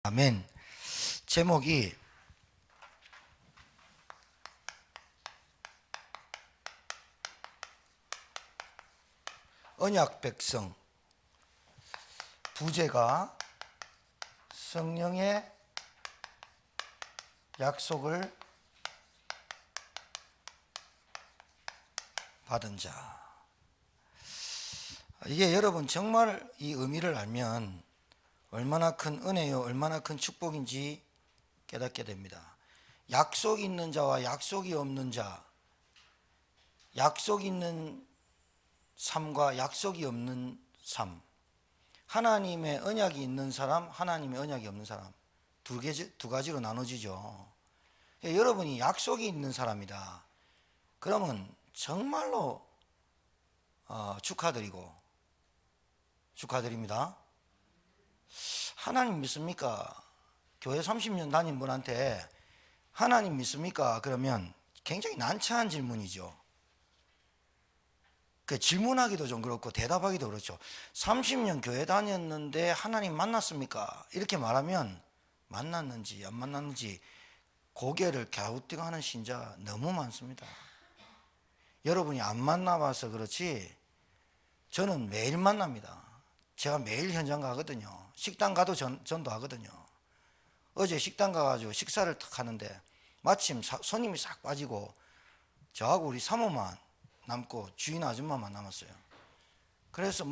아멘. 제목이 언약 백성, 부제가 성령의 약속을 받은 자. 이게 여러분 정말 이 의미를 알면 얼마나 큰 은혜요, 얼마나 큰 축복인지 깨닫게 됩니다. 약속이 있는 자와 약속이 없는 자, 약속이 있는 삶과 약속이 없는 삶, 하나님의 언약이 있는 사람, 하나님의 언약이 없는 사람, 두 가지로 나눠지죠. 여러분이 약속이 있는 사람이다. 그러면 정말로 축하드립니다. 하나님 믿습니까? 교회 30년 다닌 분한테 하나님 믿습니까? 그러면 굉장히 난처한 질문이죠. 그 질문하기도 좀 그렇고 대답하기도 그렇죠. 30년 교회 다녔는데 하나님 만났습니까? 이렇게 말하면 만났는지 안 만났는지 고개를 갸우뚱하는 신자 너무 많습니다. 여러분이 안 만나봐서 그렇지 저는 매일 만납니다. 제가 매일 현장 가거든요. 식당 가도 전도 하거든요. 어제 식당 가가지고 식사를 탁 하는데 마침 손님이 싹 빠지고 저하고 우리 사모만 남고 주인 아줌마만 남았어요. 그래서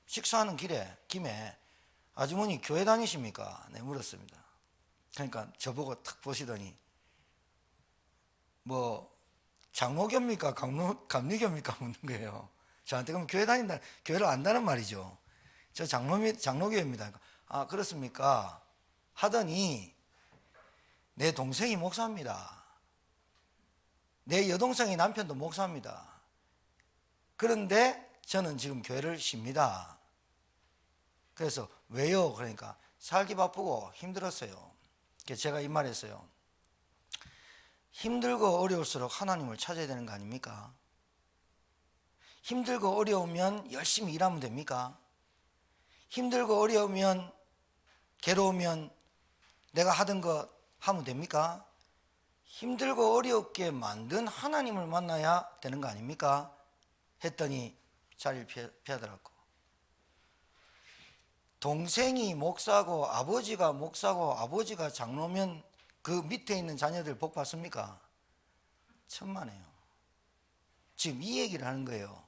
식사하는 김에 아주머니 교회 다니십니까? 네, 물었습니다. 그러니까 저보고 탁 보시더니 장로교입니까? 감리교입니까? 묻는 거예요. 저한테 그럼 교회를 안다는 말이죠. 저 장로교입니다. 아, 그렇습니까? 하더니 내 동생이 목사입니다. 내 여동생의 남편도 목사입니다. 그런데 저는 지금 교회를 쉽니다. 그래서 왜요? 그러니까 살기 바쁘고 힘들었어요. 제가 이 말했어요. 힘들고 어려울수록 하나님을 찾아야 되는 거 아닙니까? 힘들고 어려우면 열심히 일하면 됩니까? 힘들고 어려우면 괴로우면 내가 하던 거 하면 됩니까? 힘들고 어렵게 만든 하나님을 만나야 되는 거 아닙니까? 했더니 자리를 피하더라고. 동생이 목사고 아버지가 목사고 아버지가 장로면 그 밑에 있는 자녀들 복 받습니까? 천만에요. 지금 이 얘기를 하는 거예요.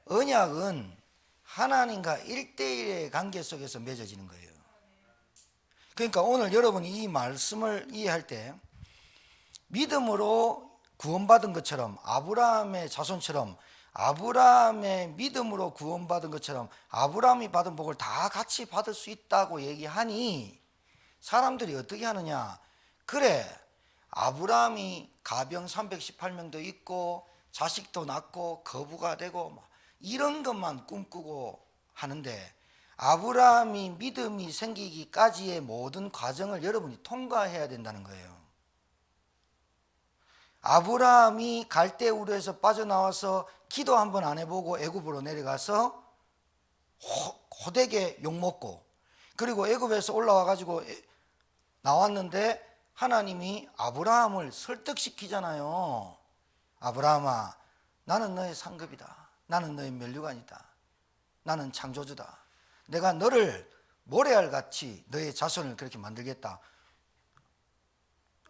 언약은 하나님과 1대1의 관계 속에서 맺어지는 거예요. 그러니까 오늘 여러분이 이 말씀을 이해할 때 믿음으로 구원받은 것처럼 아브라함의 자손처럼 아브라함의 믿음으로 구원받은 것처럼 아브라함이 받은 복을 다 같이 받을 수 있다고 얘기하니 사람들이 어떻게 하느냐? 그래, 아브라함이 가병 318명도 있고 자식도 낳고 거부가 되고 이런 것만 꿈꾸고 하는데 아브라함이 믿음이 생기기까지의 모든 과정을 여러분이 통과해야 된다는 거예요. 아브라함이 갈대우르에서 빠져나와서 기도 한번 안 해보고 애굽으로 내려가서 호되게 욕먹고 그리고 애굽에서 올라와 가지고 나왔는데 하나님이 아브라함을 설득시키잖아요. 아브라함아, 나는 너의 상급이다. 나는 너의 면류관이다. 나는 창조주다. 내가 너를 모래알같이 너의 자손을 그렇게 만들겠다.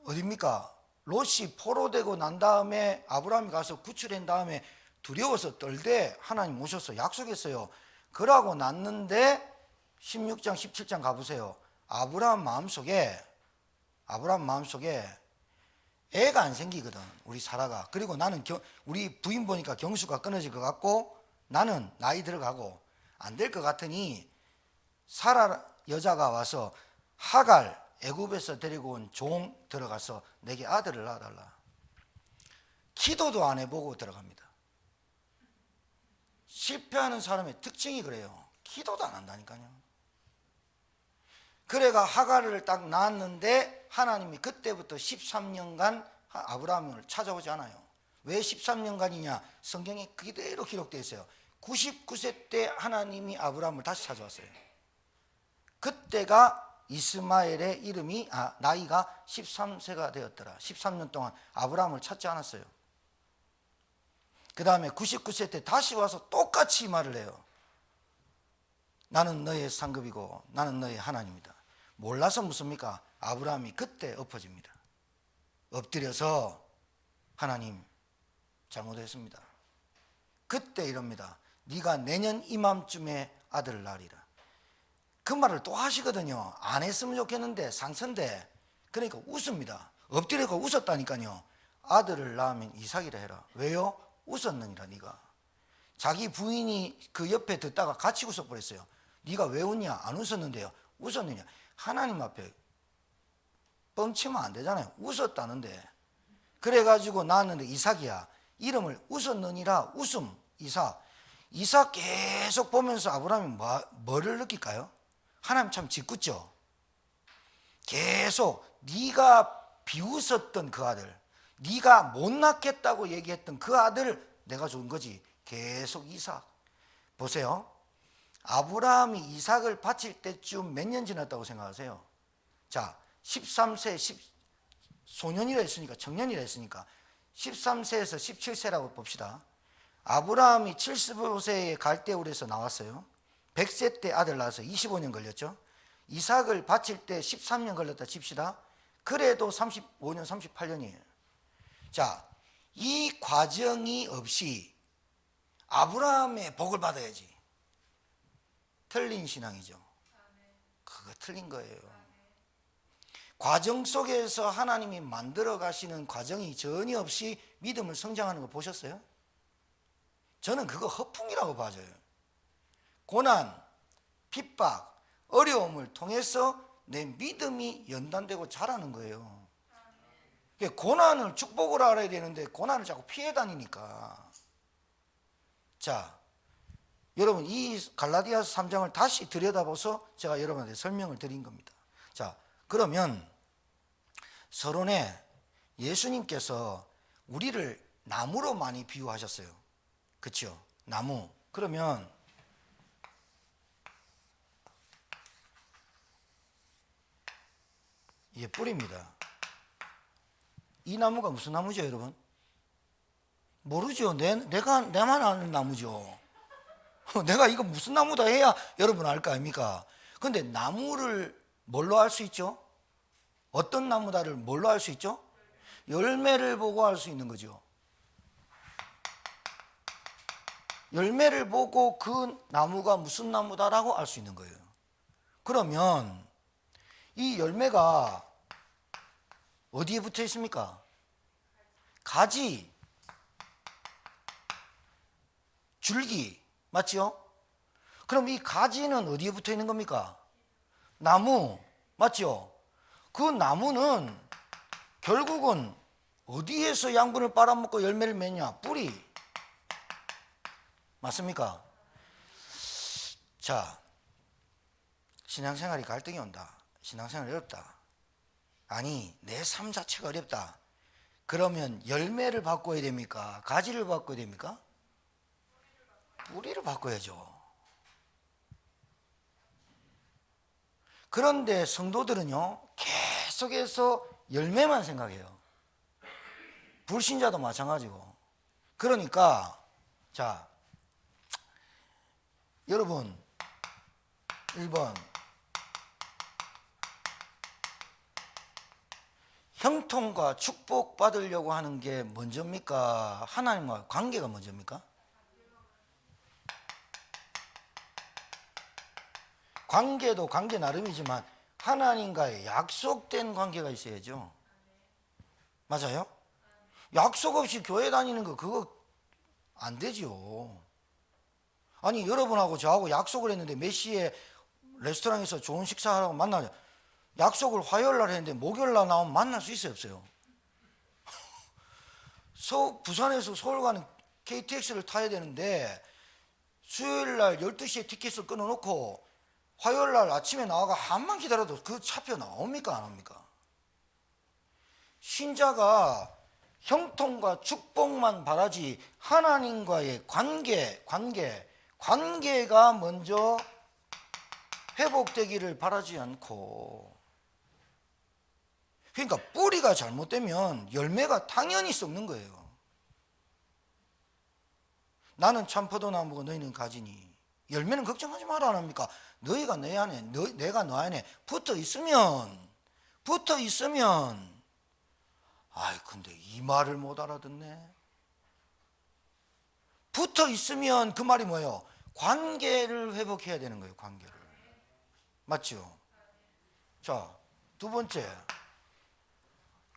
어딥니까? 롯이 포로되고 난 다음에 아브라함이 가서 구출한 다음에 두려워서 떨되 하나님 오셔서 약속했어요. 그러고 났는데 16장 17장 가보세요. 아브라함 마음속에 애가 안 생기거든, 우리 사라가. 그리고 나는 우리 부인 보니까 경수가 끊어질 것 같고 나는 나이 들어가고 안 될 것 같으니 사라 여자가 와서 하갈 애굽에서 데리고 온 종 들어가서 내게 아들을 낳아달라. 기도도 안 해보고 들어갑니다. 실패하는 사람의 특징이 그래요. 기도도 안 한다니까요. 그래가 하갈을 딱 낳았는데 하나님이 그때부터 13년간 아브라함을 찾아오지 않아요. 왜 13년간이냐? 성경에 그대로 기록되어 있어요. 99세 때 하나님이 아브라함을 다시 찾아왔어요. 그때가 이스마엘의 이름이 나이가 13세가 되었더라. 13년 동안 아브라함을 찾지 않았어요. 그 다음에 99세 때 다시 와서 똑같이 말을 해요. 나는 너의 상급이고 나는 너의 하나님이다. 몰라서 묻습니까? 아브라함이 그때 엎어집니다. 엎드려서 하나님 잘못했습니다. 그때 이럽니다. 네가 내년 이맘쯤에 아들을 낳으리라. 그 말을 또 하시거든요. 안 했으면 좋겠는데 상처인데. 그러니까 웃습니다. 엎드려서 웃었다니까요. 아들을 낳으면 이삭이라 해라. 왜요? 웃었느니라. 네가. 자기 부인이 그 옆에 듣다가 같이 웃어버렸어요. 네가 왜 웃냐? 안 웃었는데요. 웃었느냐? 하나님 앞에 뻥치면 안 되잖아요. 웃었다는데. 그래가지고 낳았는데 이삭이야. 이름을 웃었느니라. 웃음 이삭. 이삭 계속 보면서 아브라함이 뭐를 느낄까요? 하나님 참 짓궂죠. 계속 네가 비웃었던 그 아들, 네가 못 낳겠다고 얘기했던 그 아들 내가 준 거지. 계속 이삭. 보세요. 아브라함이 이삭을 바칠 때쯤 몇 년 지났다고 생각하세요? 자, 13세 소년이라 했으니까, 청년이라 했으니까 13세에서 17세라고 봅시다. 아브라함이 75세에 갈대울에서 나왔어요. 100세 때 아들 낳아서 25년 걸렸죠. 이삭을 바칠 때 13년 걸렸다 칩시다. 그래도 35년, 38년이에요. 자, 이 과정이 없이 아브라함의 복을 받아야지. 틀린 신앙이죠. 그거 틀린 거예요. 과정 속에서 하나님이 만들어 가시는 과정이 전혀 없이 믿음을 성장하는 거 보셨어요? 저는 그거 허풍이라고 봐져요. 고난, 핍박, 어려움을 통해서 내 믿음이 연단되고 자라는 거예요. 고난을 축복으로 알아야 되는데 고난을 자꾸 피해 다니니까. 자, 여러분 이 갈라디아서 3장을 다시 들여다봐서 제가 여러분한테 설명을 드린 겁니다. 자, 그러면 서론에 예수님께서 우리를 나무로 많이 비유하셨어요. 그렇죠? 나무. 그러면 이게 뿌리입니다. 이 나무가 무슨 나무죠, 여러분? 모르죠. 내만 아는 나무죠. 내가 이거 무슨 나무다 해야 여러분 알 거 아닙니까? 근데 나무를 뭘로 알 수 있죠? 어떤 나무다를 뭘로 알 수 있죠? 열매를 보고 알 수 있는 거죠. 열매를 보고 그 나무가 무슨 나무다라고 알 수 있는 거예요. 그러면 이 열매가 어디에 붙어 있습니까? 가지, 줄기, 맞죠? 그럼 이 가지는 어디에 붙어 있는 겁니까? 나무, 맞죠? 그 나무는 결국은 어디에서 양분을 빨아먹고 열매를 맺냐? 뿌리. 맞습니까? 자, 신앙생활이 갈등이 온다. 신앙생활이 어렵다. 아니, 내 삶 자체가 어렵다. 그러면 열매를 바꿔야 됩니까? 가지를 바꿔야 됩니까? 뿌리를 바꿔야죠. 그런데 성도들은요, 계속해서 열매만 생각해요. 불신자도 마찬가지고. 그러니까 자, 여러분 1번 형통과 축복 받으려고 하는 게 먼저입니까? 하나님과 관계가 먼저입니까? 관계도 관계 나름이지만 하나님과의 약속된 관계가 있어야죠. 맞아요? 약속 없이 교회 다니는 거 그거 안 되죠. 아니 여러분하고 저하고 약속을 했는데 몇 시에 레스토랑에서 좋은 식사하라고 만나자. 약속을 화요일 날 했는데 목요일 날 나오면 만날 수 있어요, 없어요? 부산에서 서울 가는 KTX를 타야 되는데 수요일 날 12시에 티켓을 끊어놓고 화요일 날 아침에 나와가 한만 기다려도 그 차표 나옵니까, 안 옵니까? 신자가 형통과 축복만 바라지 하나님과의 관계가 먼저 회복되기를 바라지 않고, 그러니까 뿌리가 잘못되면 열매가 당연히 썩는 거예요. 나는 참포도나무고 너희는 가지니 열매는 걱정하지 마라 안 합니까? 너희가 내 안에 내가 너 안에 붙어 있으면 아이 근데 이 말을 못 알아듣네. 붙어 있으면 그 말이 뭐예요? 관계를 회복해야 되는 거예요. 관계를. 맞죠? 자, 두 번째,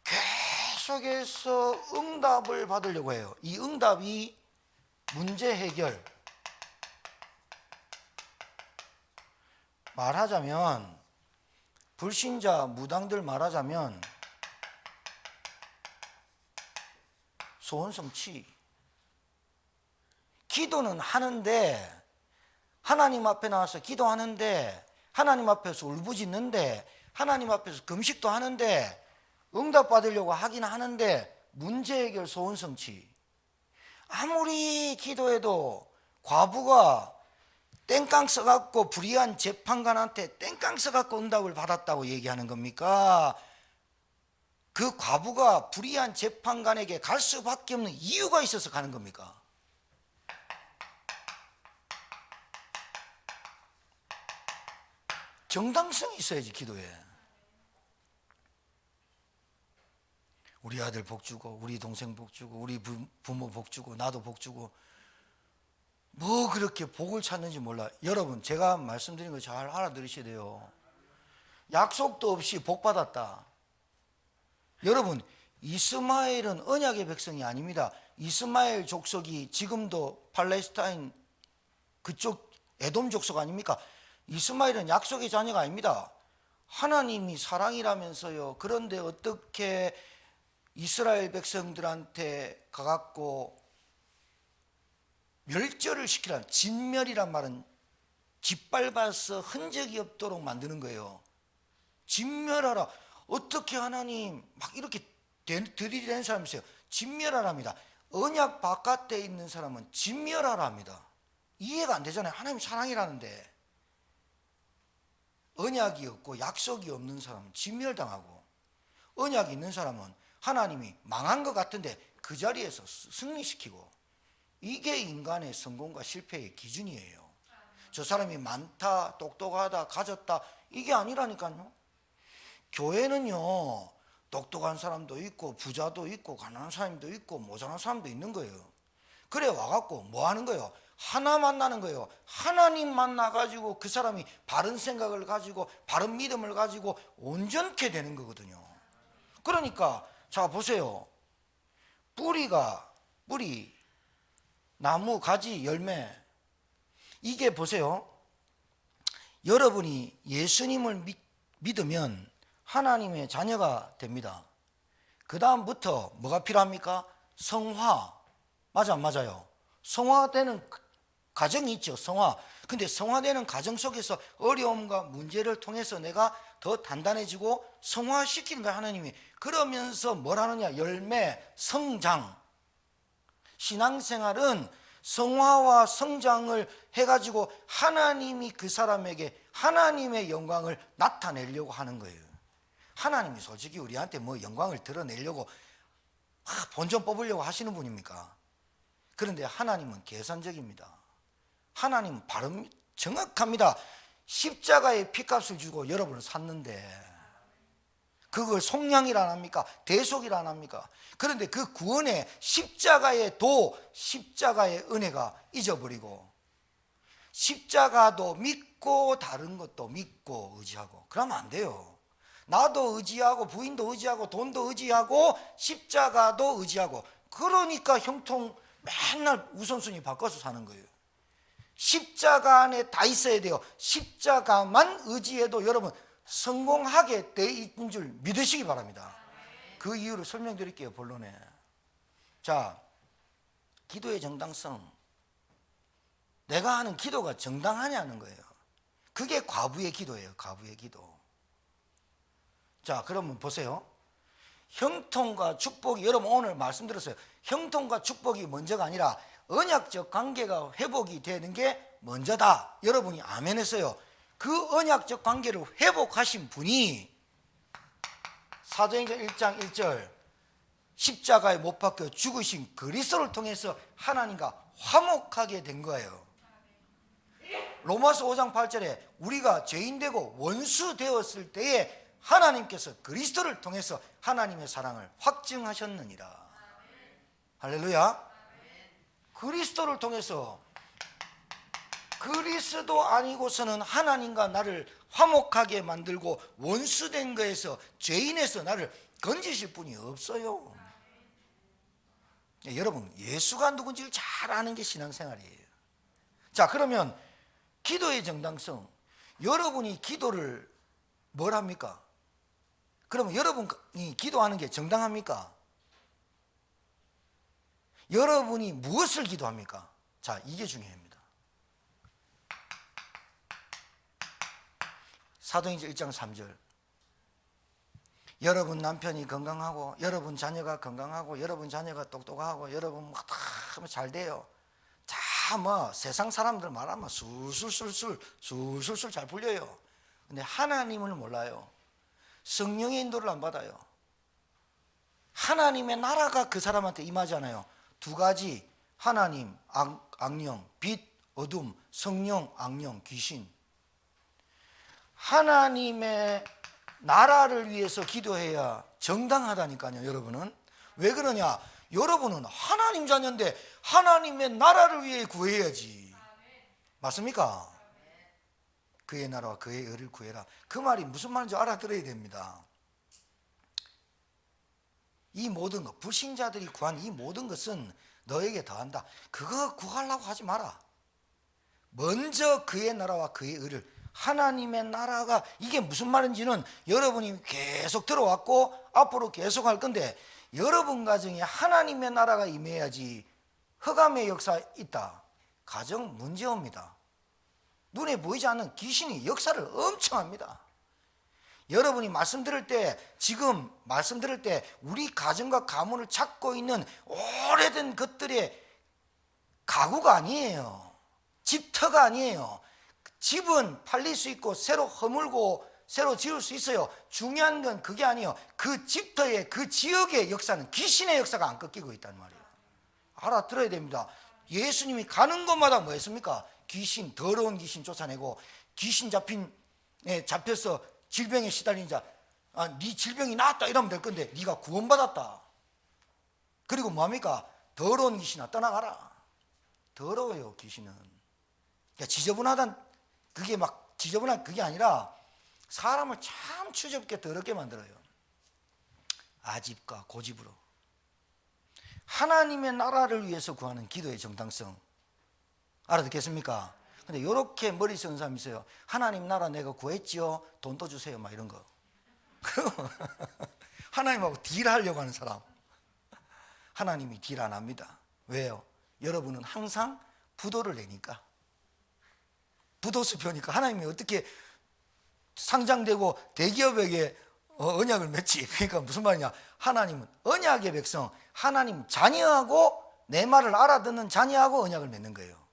계속해서 응답을 받으려고 해요. 이 응답이 문제 해결. 말하자면 불신자 무당들 말하자면 소원 성취. 기도는 하는데, 하나님 앞에 나와서 기도하는데, 하나님 앞에서 울부짖는데, 하나님 앞에서 금식도 하는데, 응답 받으려고 하긴 하는데 문제 해결 소원 성취. 아무리 기도해도 과부가 땡깡 써갖고 불의한 재판관한테 땡깡 써갖고 응답을 받았다고 얘기하는 겁니까? 그 과부가 불의한 재판관에게 갈 수밖에 없는 이유가 있어서 가는 겁니까? 정당성이 있어야지 기도에. 우리 아들 복 주고 우리 동생 복 주고 우리 부모 복 주고 나도 복 주고 뭐 그렇게 복을 찾는지 몰라. 여러분 제가 말씀드린 거 잘 알아들으셔야 돼요. 약속도 없이 복 받았다. 여러분 이스마엘은 언약의 백성이 아닙니다. 이스마엘 족속이 지금도 팔레스타인 그쪽 에돔 족속 아닙니까? 이스마엘은 약속의 자녀가 아닙니다. 하나님이 사랑이라면서요. 그런데 어떻게 이스라엘 백성들한테 가갖고 멸절을 시키라는, 진멸이란 말은 짓밟아서 흔적이 없도록 만드는 거예요. 진멸하라. 어떻게 하나님 막 이렇게 들이대는 사람이 있어요. 진멸하랍니다. 언약 바깥에 있는 사람은 진멸하랍니다. 이해가 안 되잖아요. 하나님 사랑이라는데. 언약이 없고 약속이 없는 사람은 진멸당하고, 언약이 있는 사람은 하나님이 망한 것 같은데 그 자리에서 승리시키고, 이게 인간의 성공과 실패의 기준이에요. 저 사람이 많다, 똑똑하다, 가졌다, 이게 아니라니까요. 교회는요, 똑똑한 사람도 있고 부자도 있고 가난한 사람도 있고 모자란 사람도 있는 거예요. 그래 와갖고 뭐 하는 거예요? 하나 만나는 거예요. 하나님 만나가지고 그 사람이 바른 생각을 가지고 바른 믿음을 가지고 온전케 되는 거거든요. 그러니까 자 보세요. 뿌리, 나무, 가지, 열매, 이게 보세요. 여러분이 예수님을 믿으면 하나님의 자녀가 됩니다. 그 다음부터 뭐가 필요합니까? 성화. 맞아 안 맞아요? 성화되는 과정이 있죠. 성화. 근데 성화되는 과정 속에서 어려움과 문제를 통해서 내가 더 단단해지고 성화시키는 거야 하나님이. 그러면서 뭘 하느냐? 열매, 성장. 신앙생활은 성화와 성장을 해가지고 하나님이 그 사람에게 하나님의 영광을 나타내려고 하는 거예요. 하나님이 솔직히 우리한테 뭐 영광을 드러내려고 본전 뽑으려고 하시는 분입니까? 그런데 하나님은 계산적입니다. 하나님은 바로 정확합니다. 십자가의 피값을 주고 여러분을 샀는데 그걸 속량이라 안 합니까? 대속이라 안 합니까? 그런데 그 구원의 십자가의 십자가의 은혜가 잊어버리고, 십자가도 믿고 다른 것도 믿고 의지하고 그러면 안 돼요. 나도 의지하고 부인도 의지하고 돈도 의지하고 십자가도 의지하고, 그러니까 형통 맨날 우선순위 바꿔서 사는 거예요. 십자가 안에 다 있어야 돼요. 십자가만 의지해도 여러분 성공하게 돼 있는 줄 믿으시기 바랍니다. 그 이유를 설명드릴게요. 본론에. 자, 기도의 정당성. 내가 하는 기도가 정당하냐는 거예요. 그게 과부의 기도예요. 과부의 기도. 자, 그러면 보세요. 형통과 축복이, 여러분 오늘 말씀드렸어요. 형통과 축복이 먼저가 아니라 언약적 관계가 회복이 되는 게 먼저다. 여러분이 아멘 했어요. 그 언약적 관계를 회복하신 분이 사도행전 1장 1절 십자가에 못 박혀 죽으신 그리스도를 통해서 하나님과 화목하게 된 거예요. 로마서 5장 8절에 우리가 죄인 되고 원수 되었을 때에 하나님께서 그리스도를 통해서 하나님의 사랑을 확증하셨느니라. 할렐루야. 그리스도를 통해서, 그리스도 아니고서는 하나님과 나를 화목하게 만들고 원수된 거에서, 죄인에서 나를 건지실 분이 없어요. 여러분, 예수가 누군지를 잘 아는 게 신앙생활이에요. 자, 그러면 기도의 정당성, 여러분이 기도를 뭘 합니까? 그러면 여러분이 기도하는 게 정당합니까? 여러분이 무엇을 기도합니까? 자, 이게 중요합니다. 사도행전 1장 3절, 여러분 남편이 건강하고, 여러분 자녀가 건강하고, 여러분 자녀가 똑똑하고, 여러분 다 잘 돼요. 다 뭐 세상 사람들 말하면 술술술 잘 풀려요. 근데 하나님을 몰라요. 성령의 인도를 안 받아요. 하나님의 나라가 그 사람한테 임하잖아요. 두 가지, 하나님, 악령, 빛, 어둠, 성령, 악령, 귀신. 하나님의 나라를 위해서 기도해야 정당하다니까요. 여러분은 왜 그러냐? 여러분은 하나님 자녀인데 하나님의 나라를 위해 구해야지. 맞습니까? 그의 나라와 그의 의를 구해라. 그 말이 무슨 말인지 알아들어야 됩니다. 이 모든 것, 불신자들이 구한 이 모든 것은 너에게 더한다. 그거 구하려고 하지 마라. 먼저 그의 나라와 그의 의를, 하나님의 나라가 이게 무슨 말인지는 여러분이 계속 들어왔고 앞으로 계속 할 건데, 여러분 가정에 하나님의 나라가 임해야지. 흑암의 역사 있다, 가정 문제옵니다. 눈에 보이지 않는 귀신이 역사를 엄청 합니다. 여러분이 말씀 들을 때, 지금 말씀 들을 때 우리 가정과 가문을 찾고 있는 오래된 것들의 가구가 아니에요. 집터가 아니에요. 집은 팔릴 수 있고 새로 허물고 새로 지을 수 있어요. 중요한 건 그게 아니에요. 그 집터의, 그 지역의 역사는 귀신의 역사가 안 꺾이고 있단 말이에요. 알아들어야 됩니다. 예수님이 가는 곳마다 뭐 했습니까? 귀신, 더러운 귀신 쫓아내고, 귀신 잡혀서 질병에 시달린 자, 네 질병이 나았다 이러면 될 건데 네가 구원받았다. 그리고 뭐합니까? 더러운 귀신아 떠나가라. 더러워요, 귀신은. 그러니까 지저분하단, 그게 막 지저분한 그게 아니라 사람을 참 추접게 더럽게 만들어요. 아집과 고집으로. 하나님의 나라를 위해서 구하는 기도의 정당성, 알아듣겠습니까? 근데 이렇게 머리 쓰는 사람이 있어요. 하나님 나라 내가 구했지요, 돈도 주세요, 막 이런 거. 하나님하고 딜하려고 하는 사람. 하나님이 딜 안 합니다. 왜요? 여러분은 항상 부도를 내니까. 부도수표니까. 하나님이 어떻게 상장되고 대기업에게 언약을 맺지? 그러니까 무슨 말이냐? 하나님은 언약의 백성, 하나님 자녀하고, 내 말을 알아듣는 자녀하고 언약을 맺는 거예요.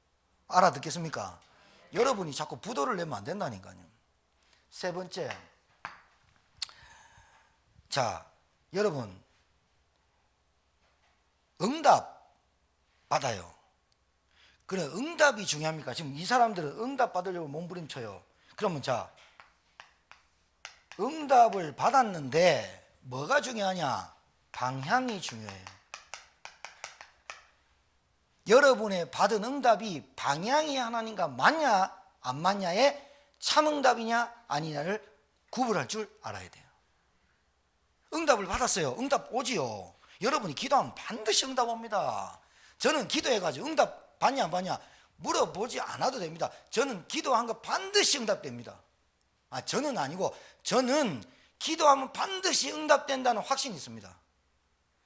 알아듣겠습니까? 여러분이 자꾸 부도를 내면 안 된다니까요. 세 번째, 자, 여러분 응답 받아요. 그래, 응답이 중요합니까? 지금 이 사람들은 응답 받으려고 몸부림쳐요. 그러면 자, 응답을 받았는데 뭐가 중요하냐? 방향이 중요해요. 여러분의 받은 응답이 방향이 하나님과 맞냐 안 맞냐에 참응답이냐 아니냐를 구분할 줄 알아야 돼요. 응답을 받았어요. 응답 오지요. 여러분이 기도하면 반드시 응답 옵니다. 저는 기도해가지고 응답 받냐 안 받냐 물어보지 않아도 됩니다. 저는 기도한 거 반드시 응답됩니다. 저는 아니고, 저는 기도하면 반드시 응답된다는 확신이 있습니다.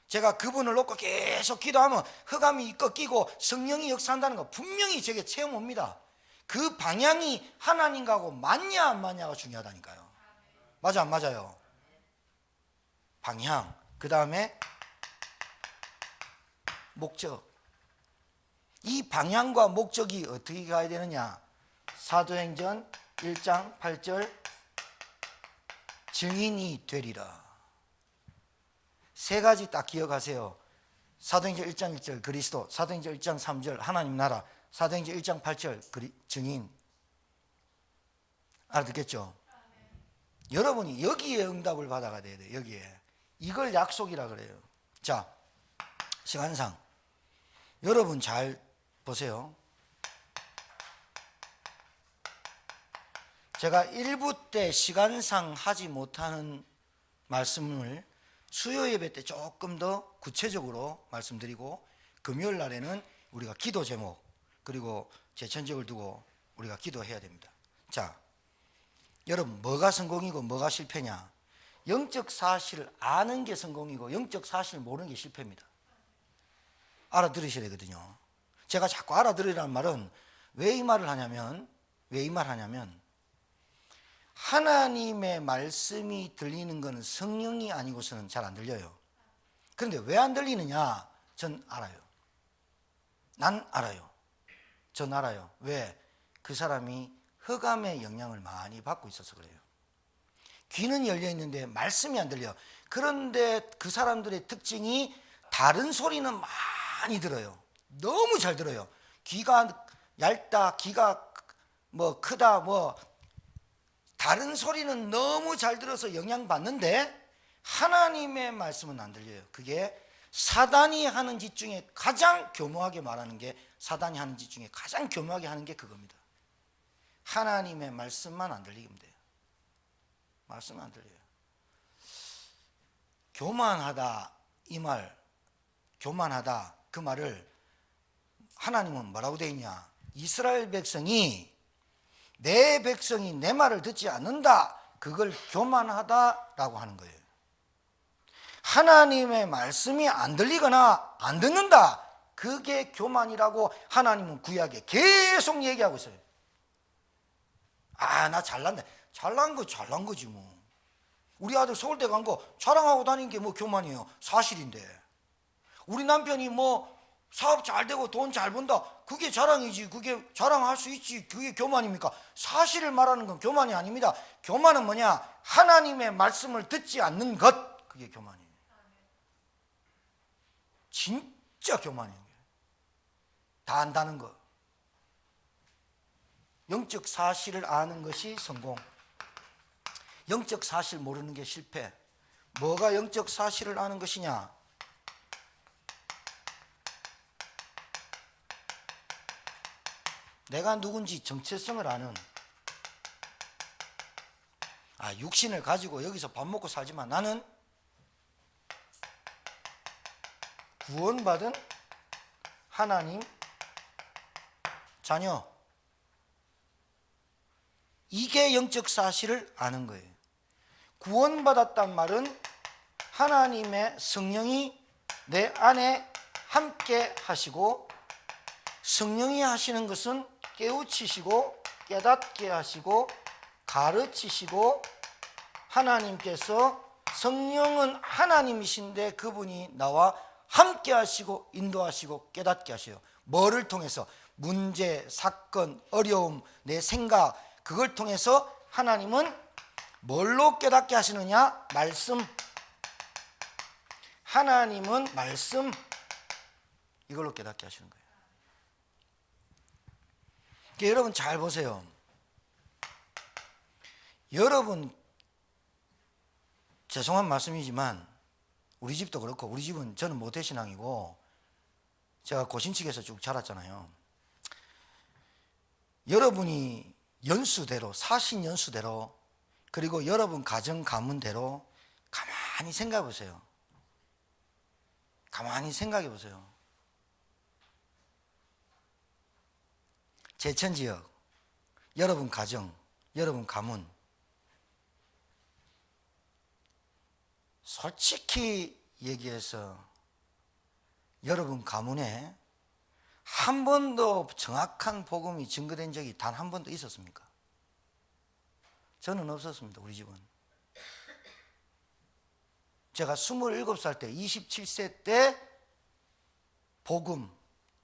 제가 그분을 놓고 계속 기도하면 흑암이 꺾이고 성령이 역사한다는 거 분명히 제게 체험 옵니다. 그 방향이 하나님과고 맞냐 안 맞냐가 중요하다니까요. 맞아 안 맞아요? 방향, 그 다음에 목적. 이 방향과 목적이 어떻게 가야 되느냐? 사도행전 1장 8절 증인이 되리라. 세 가지 딱 기억하세요. 사도행전 1장 1절 그리스도, 사도행전 1장 3절 하나님 나라, 사도행전 1장 8절 증인. 알아듣겠죠? 여러분이 여기에 응답을 받아가야 돼요. 여기에. 이걸 약속이라 그래요. 자, 시간상 여러분 잘 보세요. 제가 1부 때 시간상 하지 못하는 말씀을 수요 예배 때 조금 더 구체적으로 말씀드리고, 금요일 날에는 우리가 기도 제목 그리고 제천적을 두고 우리가 기도해야 됩니다. 자, 여러분 뭐가 성공이고 뭐가 실패냐? 영적 사실을 아는 게 성공이고 영적 사실을 모르는 게 실패입니다. 알아들으셔야 되거든요. 제가 자꾸 알아들으라는 말은 왜 이 말을 하냐면 하나님의 말씀이 들리는 것은 성령이 아니고서는 잘 안 들려요. 그런데 왜 안 들리느냐? 전 알아요. 난 알아요. 전 알아요. 왜? 그 사람이 흑암의 영향을 많이 받고 있어서 그래요. 귀는 열려 있는데 말씀이 안 들려. 그런데 그 사람들의 특징이 다른 소리는 많이 들어요. 너무 잘 들어요. 귀가 얇다, 귀가 뭐 크다, 뭐 다른 소리는 너무 잘 들어서 영향받는데 하나님의 말씀은 안 들려요. 그게 사단이 하는 짓 중에 가장 교묘하게 말하는 게, 사단이 하는 짓 중에 가장 교묘하게 하는 게 그겁니다. 하나님의 말씀만 안 들리면 돼요. 말씀은 안 들려요. 교만하다, 이 말, 교만하다, 그 말을 하나님은 뭐라고 되어 있냐? 이스라엘 백성이, 내 백성이 내 말을 듣지 않는다, 그걸 교만하다라고 하는 거예요. 하나님의 말씀이 안 들리거나 안 듣는다, 그게 교만이라고 하나님은 구약에 계속 얘기하고 있어요. 아, 나 잘난다. 잘난 거지 뭐. 우리 아들 서울대 간 거 자랑하고 다니는 게 뭐 교만이에요? 사실인데. 우리 남편이 뭐 사업 잘 되고 돈 잘 번다, 그게 자랑이지. 그게 자랑할 수 있지. 그게 교만입니까? 사실을 말하는 건 교만이 아닙니다. 교만은 뭐냐? 하나님의 말씀을 듣지 않는 것, 그게 교만이에요. 진짜 교만이에요. 다 안다는 거. 영적 사실을 아는 것이 성공, 영적 사실 모르는 게 실패. 뭐가 영적 사실을 아는 것이냐? 내가 누군지 정체성을 아는, 육신을 가지고 여기서 밥 먹고 살지만 나는 구원받은 하나님 자녀. 이게 영적 사실을 아는 거예요. 구원받았단 말은 하나님의 성령이 내 안에 함께 하시고, 성령이 하시는 것은 깨우치시고 깨닫게 하시고 가르치시고, 하나님께서, 성령은 하나님이신데 그분이 나와 함께 하시고 인도하시고 깨닫게 하셔요. 뭐를 통해서? 문제, 사건, 어려움, 내 생각, 그걸 통해서 하나님은 뭘로 깨닫게 하시느냐? 말씀. 하나님은 말씀, 이걸로 깨닫게 하시는 거예요. 그러니까 여러분 잘 보세요. 여러분, 죄송한 말씀이지만 우리 집도 그렇고, 우리 집은 저는 모태신앙이고 제가 고신측에서 쭉 자랐잖아요. 여러분이 연수대로, 사신 연수대로, 그리고 여러분 가정 가문대로 가만히 생각해 보세요. 가만히 생각해 보세요. 제천지역, 여러분 가정, 여러분 가문, 솔직히 얘기해서 여러분 가문에 한 번도 정확한 복음이 증거된 적이 단 한 번도 있었습니까? 저는 없었습니다. 우리 집은. 제가 27살 때, 27세 때 복음,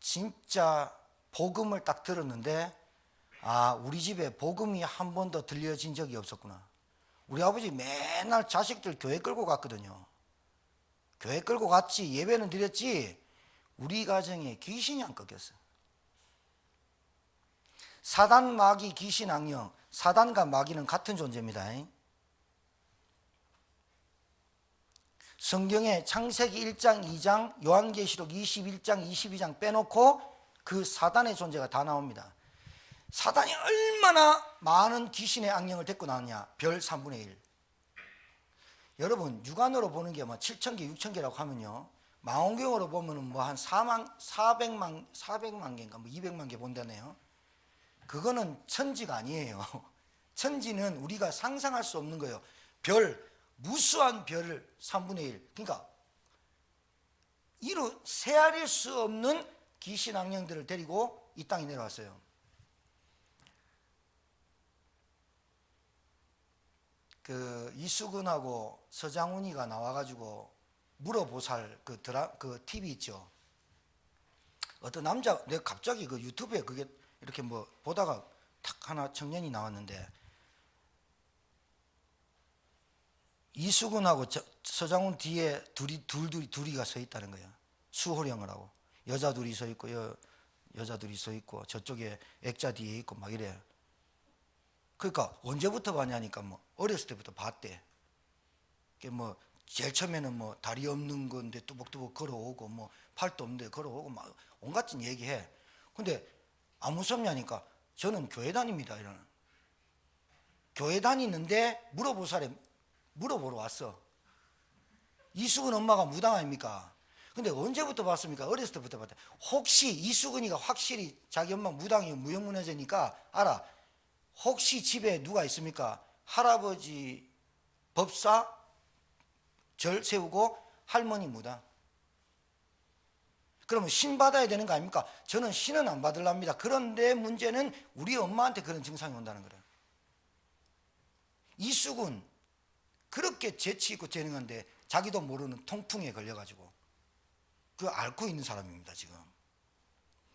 진짜 복음을 딱 들었는데, 아, 우리 집에 복음이 한 번도 들려진 적이 없었구나. 우리 아버지 맨날 자식들 교회 끌고 갔거든요. 교회 끌고 갔지, 예배는 드렸지, 우리 가정에 귀신이 안 꺾였어. 사단, 마귀, 귀신, 악령, 사단과 마귀는 같은 존재입니다. 성경에 창세기 1장, 2장, 요한계시록 21장, 22장 빼놓고 그 사단의 존재가 다 나옵니다. 사단이 얼마나 많은 귀신의 악령을 데리고 나왔냐? 별 3분의 1. 여러분, 육안으로 보는 게 뭐 7,000개, 6,000개라고 하면요, 망원경으로 보면은 뭐 한 400만 개인가 뭐 200만 개 본다네요. 그거는 천지가 아니에요. 천지는 우리가 상상할 수 없는 거예요. 별, 무수한 별을 3분의 1. 그러니까 이루 세알일 수 없는 귀신 악령들을 데리고 이 땅에 내려왔어요. 그 이수근하고 서장훈이가 나와가지고 물어보살 그 TV 있죠. 어떤 남자, 내가 갑자기 그 유튜브에 그게 이렇게 뭐 보다가 탁 하나 청년이 나왔는데, 이수근하고 서장훈 뒤에 둘이가 서 있다는 거예요. 수호령을 하고 여자 둘이 서 있고 여자 둘이 서 있고 저쪽에 액자 뒤에 있고 막 이래요. 그러니까 언제부터 봤냐니까 뭐 어렸을 때부터 봤대. 뭐 제일 처음에는 뭐 다리 없는 건데 뚜벅뚜벅 걸어오고 뭐 팔도 없는데 걸어오고 막 온갖 얘기해. 근데 안 무섭냐니까 저는 교회 다닙니다 이러는. 교회 다니는데 물어보러 왔어. 이수근 엄마가 무당 아닙니까? 근데 언제부터 봤습니까? 어렸을 때부터 봤다. 혹시 이수근이가 확실히 자기 엄마 무당이 무형문화재니까 알아. 혹시 집에 누가 있습니까? 할아버지 법사 절 세우고 할머니 무당. 그러면 신 받아야 되는 거 아닙니까? 저는 신은 안 받으랍니다. 그런데 문제는 우리 엄마한테 그런 증상이 온다는 거예요. 이수근 그렇게 재치 있고 재능한데 자기도 모르는 통풍에 걸려가지고 그 앓고 있는 사람입니다 지금.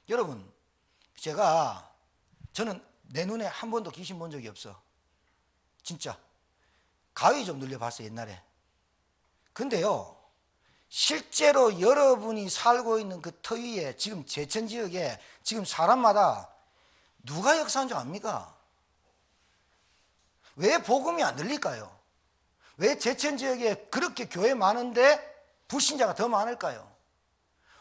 여러분, 저는 내 눈에 한 번도 귀신 본 적이 없어. 진짜. 가위 좀 눌려봤어요 옛날에. 근데요, 실제로 여러분이 살고 있는 그 터 위에 지금 제천지역에 지금 사람마다 누가 역사한 줄 압니까? 왜 복음이 안 들릴까요? 왜 제천지역에 그렇게 교회 많은데 불신자가 더 많을까요?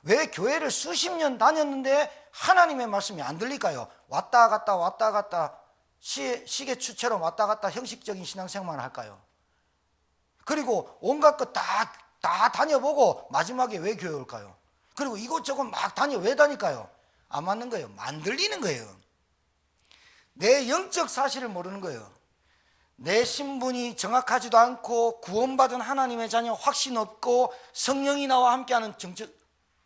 왜 교회를 수십 년 다녔는데 하나님의 말씀이 안 들릴까요? 왔다 갔다 시계추처럼 왔다 갔다 형식적인 신앙생활을 할까요? 그리고 온갖 것 다 다녀보고 마지막에 왜 교회 올까요? 그리고 이곳저곳 막 왜 다닐까요? 안 맞는 거예요. 만들리는 거예요. 내 영적 사실을 모르는 거예요. 내 신분이 정확하지도 않고 구원받은 하나님의 자녀 확신 없고 성령이 나와 함께하는 정적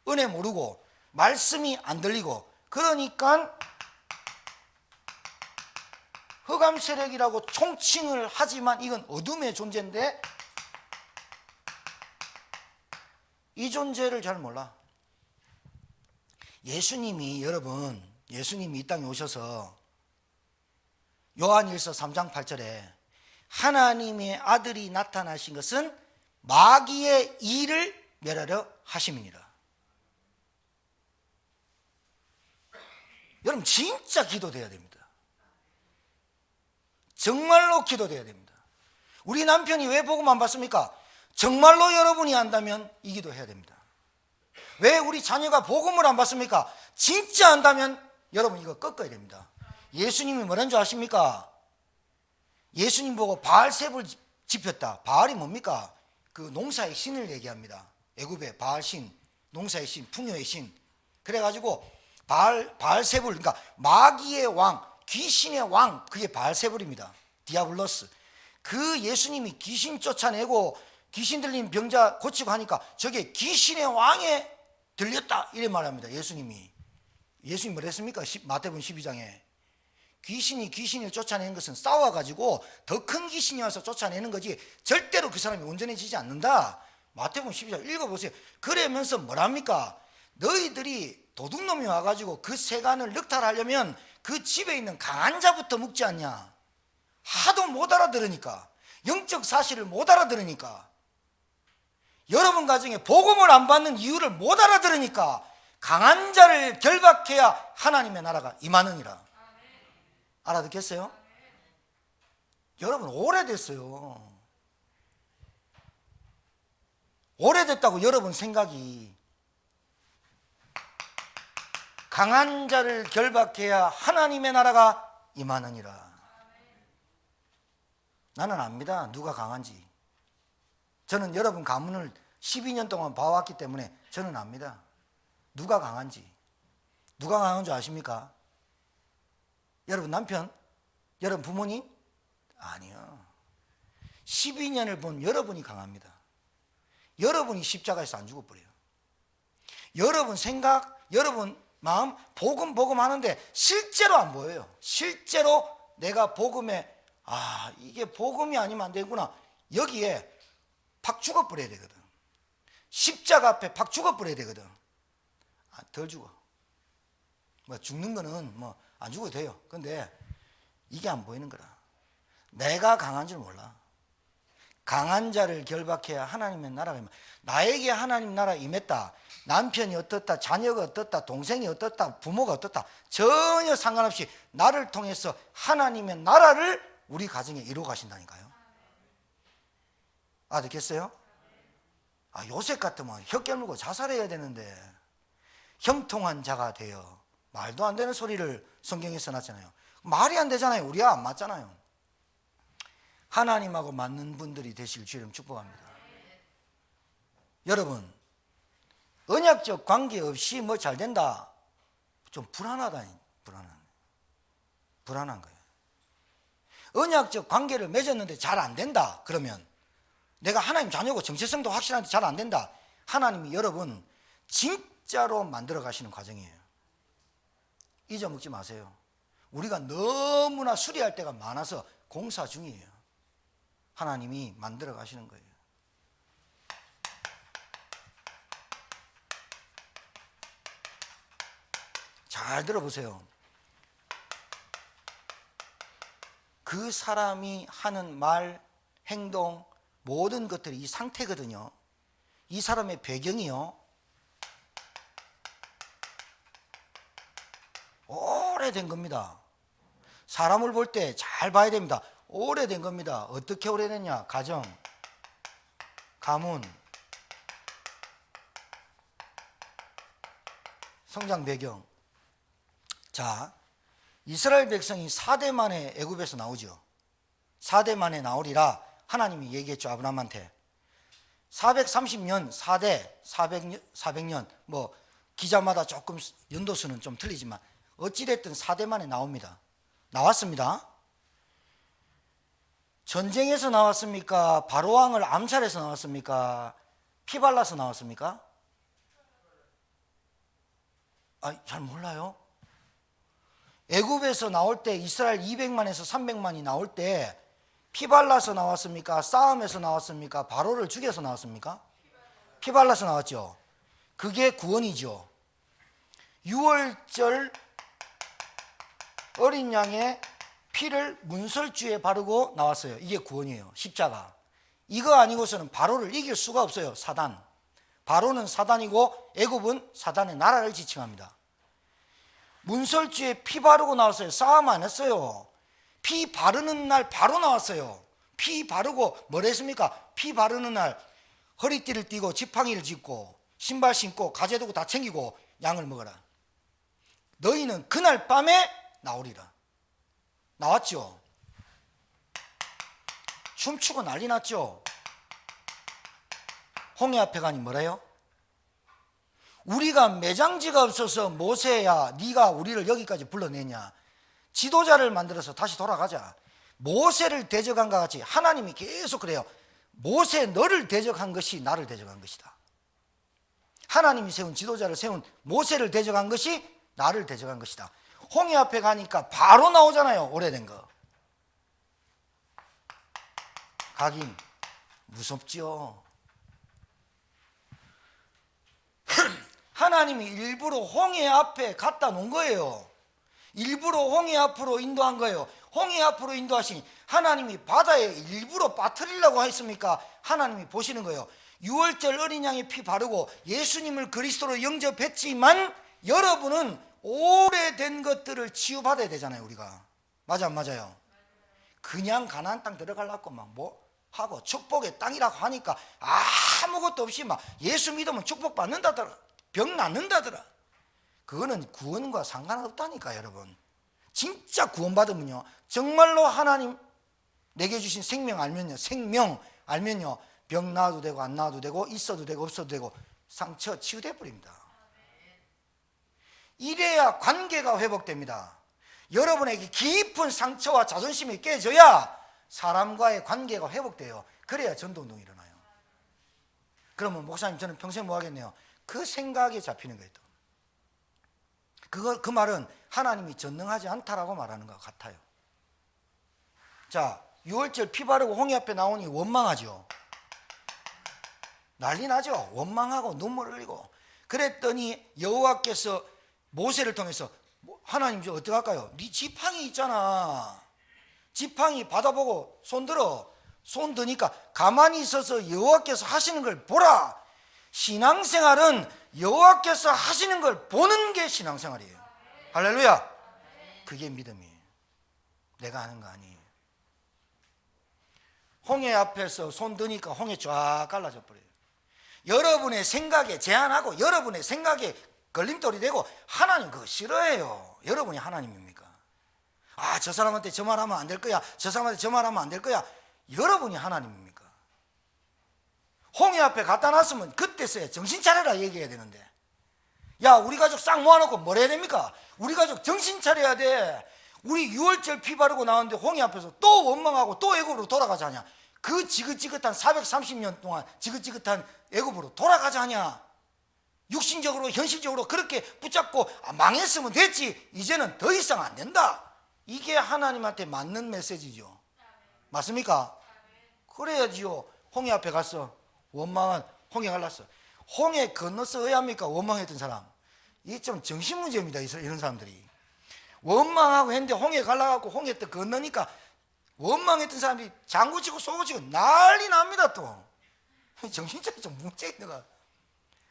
은혜 모르고 말씀이 안 들리고, 그러니까 흑암 세력이라고 총칭을 하지만 이건 어둠의 존재인데 이 존재를 잘 몰라. 예수님이 이 땅에 오셔서 요한일서 3장 8절에 하나님의 아들이 나타나신 것은 마귀의 일을 멸하려 하심이니라. 여러분 진짜 기도돼야 됩니다. 정말로 기도돼야 됩니다. 우리 남편이 왜 복음 안 받습니까? 정말로 여러분이 안다면 이 기도해야 됩니다. 왜 우리 자녀가 복음을 안 받습니까? 진짜 안다면 여러분 이거 꺾어야 됩니다. 예수님이 뭐라는 줄 아십니까? 예수님 보고 바알셉을 집혔다. 바알이 뭡니까? 그 농사의 신을 얘기합니다. 애굽의 바알 신, 농사의 신, 풍요의 신. 그래가지고 바알세불, 그러니까 마귀의 왕, 귀신의 왕, 그게 바알세불입니다. 디아블로스. 그 예수님이 귀신 쫓아내고 귀신 들린 병자 고치고 하니까 저게 귀신의 왕에 들렸다 이래 말합니다. 예수님이 뭐라 했습니까? 마태복음 12장에 귀신이 귀신을 쫓아내는 것은 싸워가지고 더 큰 귀신이 와서 쫓아내는 거지 절대로 그 사람이 온전해지지 않는다. 마태복음 12장 읽어보세요. 그러면서 뭐랍니까? 너희들이 도둑놈이 와가지고 그 세간을 늑탈하려면 그 집에 있는 강한 자부터 묵지 않냐? 하도 못 알아들으니까, 영적 사실을 못 알아들으니까, 여러분 가정에 복음을 안 받는 이유를 못 알아들으니까 강한 자를 결박해야 하나님의 나라가 임하느니라. 알아듣겠어요? 여러분 오래됐어요. 오래됐다고 여러분 생각이. 강한 자를 결박해야 하나님의 나라가 임하느니라. 나는 압니다. 누가 강한지. 저는 여러분 가문을 12년 동안 봐왔기 때문에 저는 압니다. 누가 강한지. 누가 강한 줄 아십니까? 여러분 남편? 여러분 부모님? 아니요. 12년을 본 여러분이 강합니다. 여러분이 십자가에서 안 죽어버려요. 여러분 생각, 여러분 마음, 복음 하는데 실제로 안 보여요. 실제로 내가 복음에 이게 복음이 아니면 안 되구나. 여기에 팍 죽어버려야 되거든. 십자가 앞에 팍 죽어버려야 되거든. 덜 죽어. 뭐 죽는 거는 뭐 안 죽어도 돼요. 근데 이게 안 보이는 거라. 내가 강한 줄 몰라. 강한 자를 결박해야 하나님의 나라가 임한다. 나에게 하나님 나라 임했다. 남편이 어떻다, 자녀가 어떻다, 동생이 어떻다, 부모가 어떻다, 전혀 상관없이 나를 통해서 하나님의 나라를 우리 가정에 이루어 가신다니까요. 알겠어요? 요셉 같으면 혀 깨물고 자살해야 되는데 형통한 자가 되어. 말도 안 되는 소리를 성경에 써놨잖아요. 말이 안 되잖아요. 우리와 안 맞잖아요. 하나님하고 맞는 분들이 되시길 주님 축복합니다. 여러분, 언약적 관계 없이 뭐 잘 된다, 좀 불안한 거예요. 언약적 관계를 맺었는데 잘 안 된다 그러면, 내가 하나님 자녀고 정체성도 확실한데 잘 안 된다, 하나님이 여러분 진짜로 만들어 가시는 과정이에요. 잊어먹지 마세요. 우리가 너무나 수리할 때가 많아서 공사 중이에요. 하나님이 만들어 가시는 거예요. 잘 들어보세요. 그 사람이 하는 말, 행동, 모든 것들이 이 상태거든요. 이 사람의 배경이요, 오래된 겁니다. 사람을 볼 때 잘 봐야 됩니다. 오래된 겁니다. 어떻게 오래됐냐? 가정, 가문, 성장 배경. 자, 이스라엘 백성이 4대 만에 애굽에서 나오죠. 4대 만에 나오리라 하나님이 얘기했죠. 아브라함한테 430년 4대 400년 뭐 기자마다 조금 연도수는 좀 틀리지만 어찌됐든 4대 만에 나옵니다. 나왔습니다. 전쟁에서 나왔습니까? 바로왕을 암살해서 나왔습니까? 피 발라서 나왔습니까? 잘 몰라요. 애굽에서 나올 때 이스라엘 200만에서 300만이 나올 때 피 발라서 나왔습니까? 싸움에서 나왔습니까? 바로를 죽여서 나왔습니까? 피 발라서 나왔죠. 그게 구원이죠. 6월절 어린 양의 피를 문설주에 바르고 나왔어요. 이게 구원이에요. 십자가. 이거 아니고서는 바로를 이길 수가 없어요. 사단. 바로는 사단이고 애굽은 사단의 나라를 지칭합니다. 문설주에 피 바르고 나왔어요. 싸움 안 했어요. 피 바르는 날 바로 나왔어요. 피 바르고 뭘 했습니까? 피 바르는 날 허리띠를 띠고 지팡이를 짚고 신발 신고 가재도구 다 챙기고 양을 먹어라. 너희는 그날 밤에 나오리라. 나왔죠. 춤추고 난리 났죠. 홍해 앞에 가니 뭐래요? 우리가 매장지가 없어서 모세야 네가 우리를 여기까지 불러내냐. 지도자를 만들어서 다시 돌아가자. 모세를 대적한 것 같이 하나님이 계속 그래요. 모세 너를 대적한 것이 나를 대적한 것이다. 하나님이 세운 지도자를 세운 모세를 대적한 것이 나를 대적한 것이다. 홍해 앞에 가니까 바로 나오잖아요. 오래된 거. 가긴 무섭죠. 하나님이 일부러 홍해 앞에 갖다 놓은 거예요. 일부러 홍해 앞으로 인도한 거예요. 홍해 앞으로 인도하시니 하나님이 바다에 일부러 빠뜨리려고 했습니까? 하나님이 보시는 거예요. 6월절 어린 양의 피 바르고 예수님을 그리스도로 영접했지만 여러분은 오래된 것들을 치유받아야 되잖아요. 우리가 맞아 안 맞아요? 그냥 가나안 땅 들어가려고 막 뭐 하고 축복의 땅이라고 하니까 아무것도 없이 막 예수 믿으면 축복 받는다더라, 병 낫는다더라. 그거는 구원과 상관없다니까. 여러분 진짜 구원받으면요, 정말로 하나님 내게 주신 생명 알면요, 생명 알면요, 병 나아도 되고 안 나아도 되고 있어도 되고 없어도 되고 상처 치유돼 버립니다. 이래야 관계가 회복됩니다. 여러분에게 깊은 상처와 자존심이 깨져야 사람과의 관계가 회복돼요. 그래야 전도운동이 일어나요. 그러면 목사님 저는 평생 뭐 하겠네요? 그 생각에 잡히는 거예요. 그 말은 하나님이 전능하지 않다라고 말하는 것 같아요. 자, 6월절 피 바르고 홍해 앞에 나오니 원망하죠. 난리 나죠. 원망하고 눈물 흘리고. 그랬더니 여호와께서 모세를 통해서 하나님 저 어떡할까요? 네 지팡이 있잖아. 지팡이 받아보고 손 들어. 손 드니까 가만히 있어서 여호와께서 하시는 걸 보라. 신앙생활은 여호와께서 하시는 걸 보는 게 신앙생활이에요. 할렐루야. 그게 믿음이에요. 내가 하는 거 아니에요. 홍해 앞에서 손 드니까 홍해 쫙 갈라져 버려요. 여러분의 생각에 제한하고 여러분의 생각에 걸림돌이 되고 하나님 그거 싫어해요. 여러분이 하나님입니까? 아, 저 사람한테 저 말하면 안 될 거야, 저 사람한테 저 말하면 안 될 거야. 여러분이 하나님입니까? 홍해 앞에 갖다 놨으면 그때서야 정신 차려라 얘기해야 되는데, 야 우리 가족 싹 모아놓고 뭘 해야 됩니까? 우리 가족 정신 차려야 돼. 우리 6월절 피 바르고 나왔는데 홍해 앞에서 또 원망하고 또 애굽으로 돌아가자 하냐? 그 지긋지긋한 430년 동안 지긋지긋한 애굽으로 돌아가자 하냐? 육신적으로 현실적으로 그렇게 붙잡고 망했으면 됐지, 이제는 더 이상 안 된다. 이게 하나님한테 맞는 메시지죠. 맞습니까? 그래야지요. 홍해 앞에 갔어. 원망한 홍해 갈랐어. 홍해 건너서 의합니까? 원망했던 사람. 이게 좀 정신문제입니다. 이런 사람들이 원망하고 했는데 홍해 갈라갖고 홍해 또 건너니까 원망했던 사람들이 장구치고 쏘고치고 난리 납니다. 또 정신적인 좀 문제 있는 거.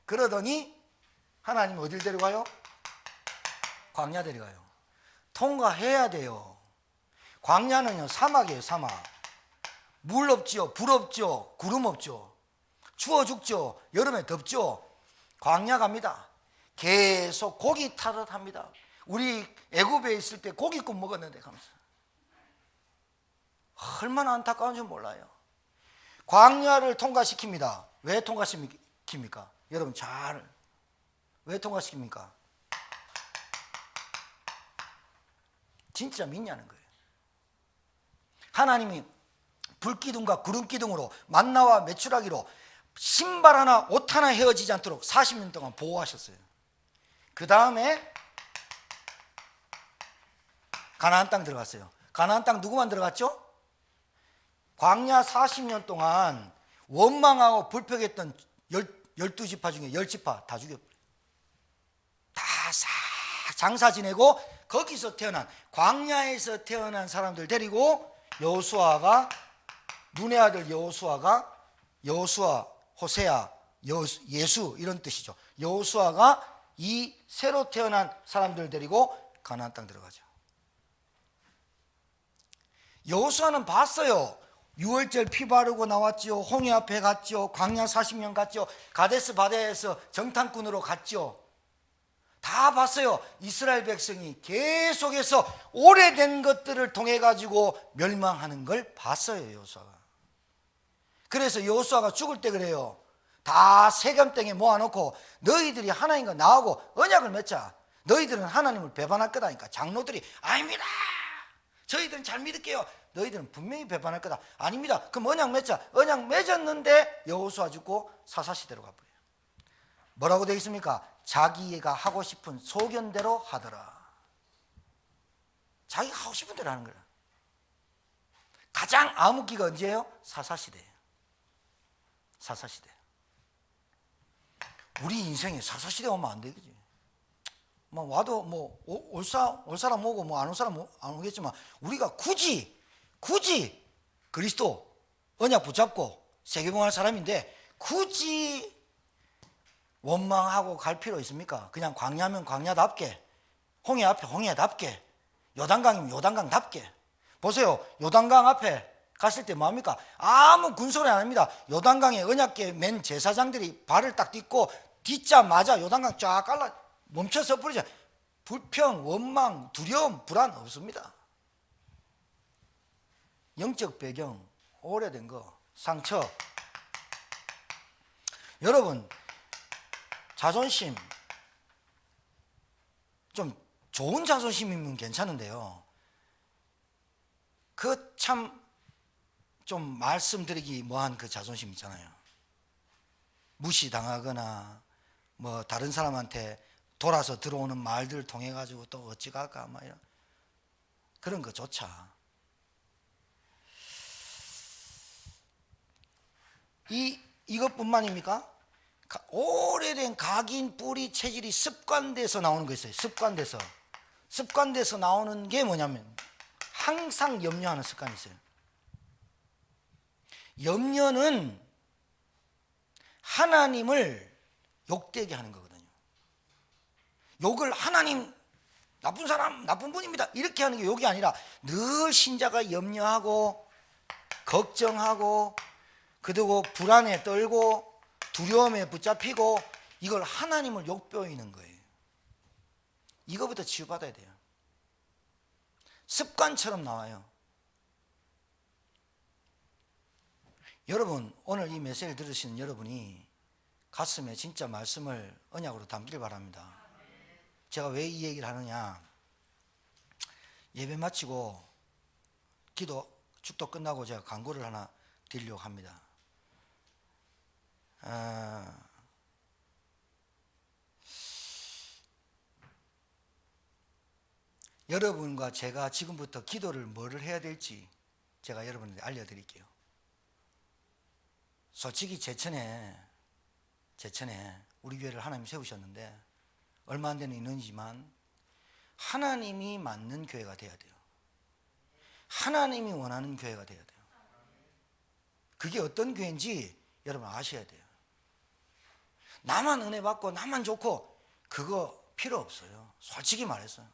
그러더니 하나님 어딜 데려가요? 광야 데려가요. 통과해야 돼요. 광야는요 사막이에요. 사막. 물 없죠, 불 없죠, 구름 없죠, 추워 죽죠, 여름에 덥죠. 광야 갑니다. 계속 고기 타듯 합니다. 우리 애굽에 있을 때 고기국 먹었는데 가면서 얼마나 안타까운 줄 몰라요. 광야를 통과시킵니다. 왜 통과시킵니까? 여러분 왜 통과시킵니까? 진짜 믿냐는 거예요. 하나님이 불기둥과 구름기둥으로 만나와 메추라기로 신발 하나 옷 하나 헤어지지 않도록 40년 동안 보호하셨어요. 그 다음에 가나안 땅 들어갔어요. 가나안 땅 누구만 들어갔죠? 광야 40년 동안 원망하고 불평했던 12지파 중에 10지파 다 죽여버려요. 다 장사 지내고 거기서 태어난, 광야에서 태어난 사람들 데리고 여호수아가, 눈의 아들 여호수아가, 여호수아, 호세아, 예수 이런 뜻이죠. 여호수아가 이 새로 태어난 사람들 데리고 가나안 땅 들어가죠. 여호수아는 봤어요. 6월절 피 바르고 나왔죠. 홍해 앞에 갔죠. 광야 40년 갔죠. 가데스 바네아에서 정탐꾼으로 갔죠. 다 봤어요. 이스라엘 백성이 계속해서 오래된 것들을 통해 가지고 멸망하는 걸 봤어요. 여호수아가. 그래서 여호수아가 죽을 때 그래요. 다 세겜땡에 모아놓고 너희들이 하나님과 나하고 언약을 맺자. 너희들은 하나님을 배반할 거다니까. 장로들이 아닙니다, 저희들은 잘 믿을게요. 너희들은 분명히 배반할 거다. 아닙니다, 그럼 언약 맺자. 언약 맺었는데 여호수아 죽고 사사시대로 가버려요. 뭐라고 되어 있습니까? 자기가 하고 싶은 소견대로 하더라. 자기가 하고 싶은 대로 하는 거야. 가장 암흑기가 언제예요? 사사시대예요. 사사시대. 우리 인생에 사사시대 오면 안 되겠지. 뭐 와도 뭐 올 사람 오고 뭐 안 올 사람 안 오겠지만 우리가 굳이 그리스도 언약 붙잡고 세계봉할 사람인데 굳이 원망하고 갈 필요 있습니까? 그냥 광야면 광야답게, 홍해 앞에 홍해답게, 요단강이면 요단강답게. 보세요. 요단강 앞에 갔을 때 뭐합니까? 아무 군소리 안 합니다. 요단강에 언약궤 맨 제사장들이 발을 딱 딛고 딛자마자 요단강 쫙 갈라 멈춰서 버리자. 불평, 원망, 두려움, 불안 없습니다. 영적 배경, 오래된 거, 상처. 여러분, 자존심, 좀 좋은 자존심이면 괜찮은데요. 그 참 좀 말씀드리기 뭐한 그 자존심 있잖아요. 무시당하거나 뭐 다른 사람한테 돌아서 들어오는 말들 통해 가지고 또 어찌 갈까 막 이런 그런 거조차 이것뿐만입니까? 오래된 각인 뿌리 체질이 습관돼서 나오는 거 있어요. 습관돼서 나오는 게 뭐냐면 항상 염려하는 습관이 있어요. 염려는 하나님을 욕되게 하는 거거든요. 욕을 하나님 나쁜 사람, 나쁜 분입니다 이렇게 하는 게 욕이 아니라 늘 신자가 염려하고 걱정하고 그리고 불안에 떨고 두려움에 붙잡히고 이걸 하나님을 욕보이는 거예요. 이거부터 치유받아야 돼요. 습관처럼 나와요. 여러분, 오늘 이 메시지를 들으시는 여러분이 가슴에 진짜 말씀을 언약으로 담길 바랍니다. 제가 왜 이 얘기를 하느냐, 예배 마치고 기도 축도 끝나고 제가 광고를 하나 드리려고 합니다. 여러분과 제가 지금부터 기도를 뭐를 해야 될지 제가 여러분에게 알려드릴게요. 솔직히 제천에 우리 교회를 하나님 세우셨는데 얼마 안 되는 인원이지만 하나님이 맞는 교회가 돼야 돼요. 하나님이 원하는 교회가 돼야 돼요. 그게 어떤 교회인지 여러분 아셔야 돼요. 나만 은혜 받고 나만 좋고 그거 필요 없어요. 솔직히 말해서.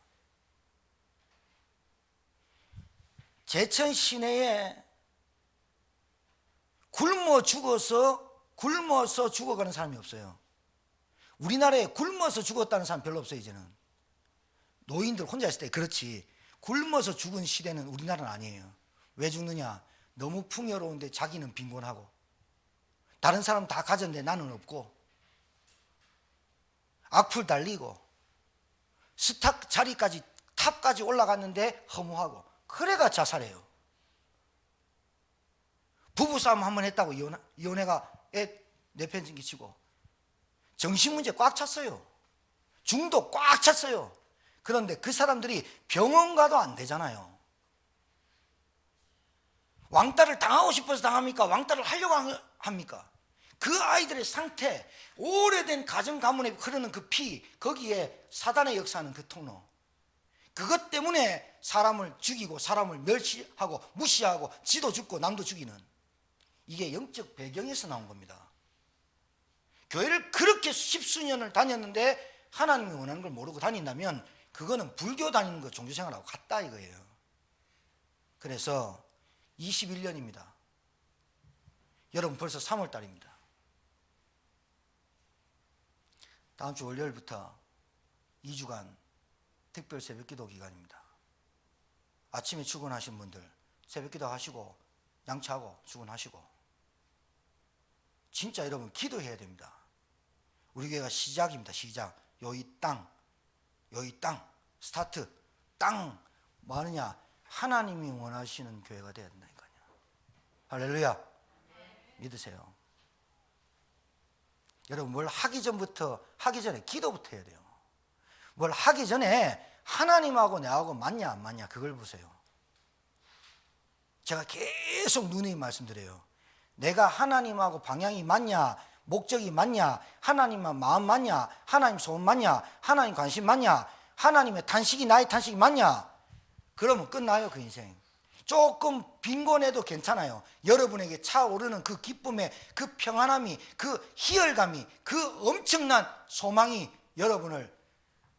제천 시내에 굶어 죽어서 죽어가는 사람이 없어요. 우리나라에 굶어서 죽었다는 사람 별로 없어요. 이제는 노인들 혼자 있을 때 그렇지 굶어서 죽은 시대는 우리나라는 아니에요. 왜 죽느냐? 너무 풍요로운데 자기는 빈곤하고 다른 사람 다 가졌는데 나는 없고 악플 달리고 스타 자리까지 탑까지 올라갔는데 허무하고 그래가 자살해요. 부부싸움 한 번 했다고 이혼해가 애 내팽개치 치고 정신문제 꽉 찼어요. 중독 꽉 찼어요. 그런데 그 사람들이 병원 가도 안 되잖아요. 왕따를 당하고 싶어서 당합니까? 왕따를 하려고 합니까? 그 아이들의 상태, 오래된 가정 가문에 흐르는 그 피, 거기에 사단의 역사하는 그 통로, 그것 때문에 사람을 죽이고 사람을 멸시하고 무시하고 지도 죽고 남도 죽이는, 이게 영적 배경에서 나온 겁니다. 교회를 그렇게 십수년을 다녔는데 하나님이 원하는 걸 모르고 다닌다면 그거는 불교 다니는 거 종교생활하고 같다 이거예요. 그래서 21년입니다. 여러분 벌써 3월달입니다. 다음 주 월요일부터 2주간 특별 새벽기도 기간입니다. 아침에 출근하신 분들 새벽기도 하시고 양치하고 출근하시고 진짜 여러분 기도해야 됩니다. 우리 교회가 시작입니다. 시작. 여기 땅 스타트 땅 뭐 하느냐? 하나님이 원하시는 교회가 되어야 된다니까요. 할렐루야. 믿으세요. 여러분 뭘 하기 전에 기도부터 해야 돼요. 뭘 하기 전에 하나님하고 내하고 맞냐 안 맞냐 그걸 보세요. 제가 계속 누누이 말씀드려요. 내가 하나님하고 방향이 맞냐 목적이 맞냐? 하나님만 마음 맞냐? 하나님 소원 맞냐? 하나님 관심 맞냐? 하나님의 탄식이 나의 탄식이 맞냐? 그러면 끝나요, 그 인생. 조금 빈곤해도 괜찮아요. 여러분에게 차오르는 그 기쁨의 그 평안함이, 그 희열감이, 그 엄청난 소망이 여러분을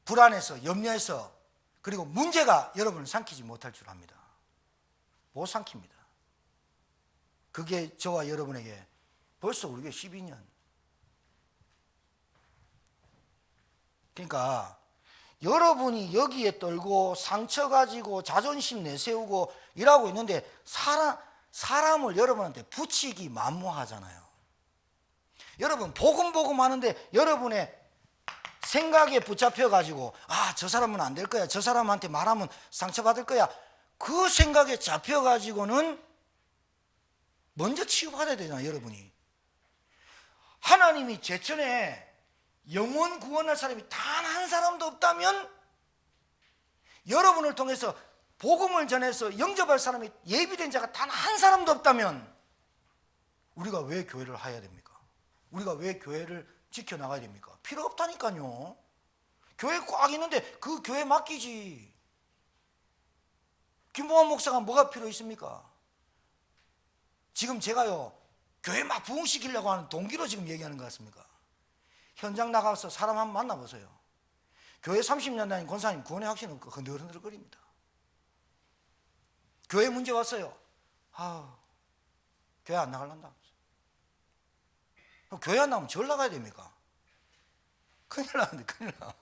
불안해서, 염려해서, 그리고 문제가 여러분을 삼키지 못할 줄 압니다. 못 삼킵니다. 그게 저와 여러분에게 벌써 우리가 12년. 그러니까 여러분이 여기에 떨고 상처 가지고 자존심 내세우고 일하고 있는데 사람을 여러분한테 붙이기 만무하잖아요. 여러분 복음 하는데 여러분의 생각에 붙잡혀 가지고 저 사람은 안 될 거야, 저 사람한테 말하면 상처받을 거야, 그 생각에 잡혀 가지고는 먼저 치유받아야 되잖아요. 여러분이 하나님이 제천에 영원 구원할 사람이 단 한 사람도 없다면, 여러분을 통해서 복음을 전해서 영접할 사람이 예비된 자가 단 한 사람도 없다면 우리가 왜 교회를 해야 됩니까? 우리가 왜 교회를 지켜나가야 됩니까? 필요 없다니까요. 교회 꽉 있는데 그 교회 맡기지. 김봉환 목사가 뭐가 필요 있습니까? 지금 제가요 교회 막 부흥시키려고 하는 동기로 지금 얘기하는 것 같습니까? 현장 나가서 사람 한번 만나보세요. 교회 30년 다닌 권사님 구원의 확신 없고 흔들흔들거립니다. 교회 문제 왔어요. 교회 안 나가려한다. 교회 안 나가면 절 나가야 됩니까? 큰일 나는데 큰일 나.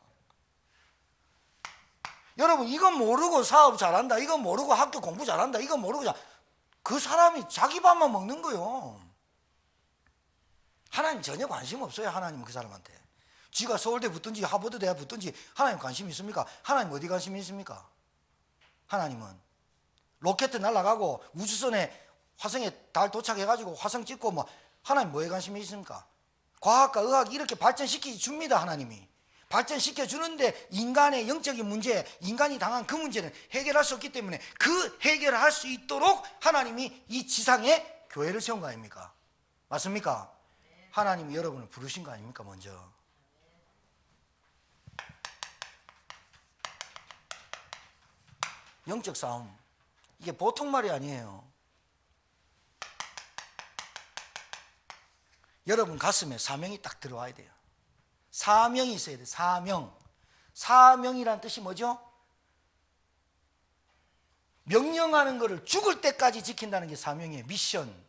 여러분 이건 모르고 사업 잘한다, 이건 모르고 학교 공부 잘한다, 이건 모르고 그 사람이 자기 밥만 먹는 거요. 하나님 전혀 관심 없어요. 하나님은 그 사람한테. 쥐가 서울대 붙든지 하버드 대학 붙든지 하나님 관심 있습니까? 하나님 어디 관심이 있습니까? 하나님은 로켓 날아가고 우주선에 화성에 달 도착해가지고 화성 찍고 뭐 하나님 뭐에 관심이 있습니까? 과학과 의학이 이렇게 발전시켜 줍니다. 하나님이 발전시켜 주는데 인간의 영적인 문제, 인간이 당한 그 문제는 해결할 수 없기 때문에 그 해결을 할 수 있도록 하나님이 이 지상에 교회를 세운 거 아닙니까? 맞습니까? 하나님이 여러분을 부르신 거 아닙니까? 먼저 영적 싸움, 이게 보통 말이 아니에요. 여러분 가슴에 사명이 딱 들어와야 돼요. 사명이 있어야 돼요. 사명이란 뜻이 뭐죠? 명령하는 것을 죽을 때까지 지킨다는 게 사명이에요. 미션.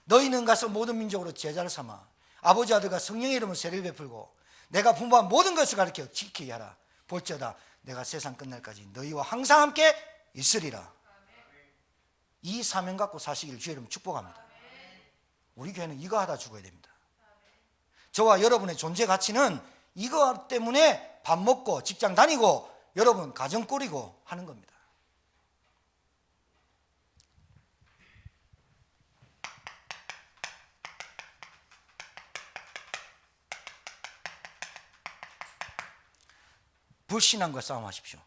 너희는 가서 모든 민족으로 제자를 삼아 아버지 아들과 성령의 이름으로 세례를 베풀고 내가 분부한 모든 것을 가르쳐 지키게 하라. 볼지어다 내가 세상 끝날까지 너희와 항상 함께 있으리라. 이 사명 갖고 사시기를 주의 이름으로 축복합니다. 우리 교회는 이거 하다 죽어야 됩니다. 저와 여러분의 존재 가치는 이거 때문에 밥 먹고 직장 다니고 여러분 가정 꾸리고 하는 겁니다. 불신앙과 싸움하십시오.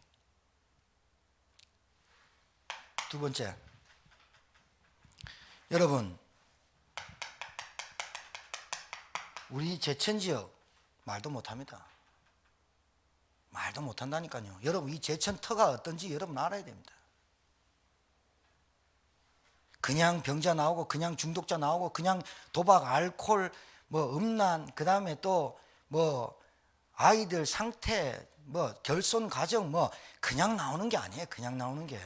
두 번째, 여러분 우리 제천지역 말도 못합니다. 말도 못한다니까요. 여러분 이 제천터가 어떤지 여러분 알아야 됩니다. 그냥 병자 나오고 그냥 중독자 나오고 그냥 도박, 알코올, 뭐 음란, 그 다음에 또 뭐 아이들 상태, 뭐 결손 가정, 뭐 그냥 나오는 게 아니에요. 그냥 나오는 게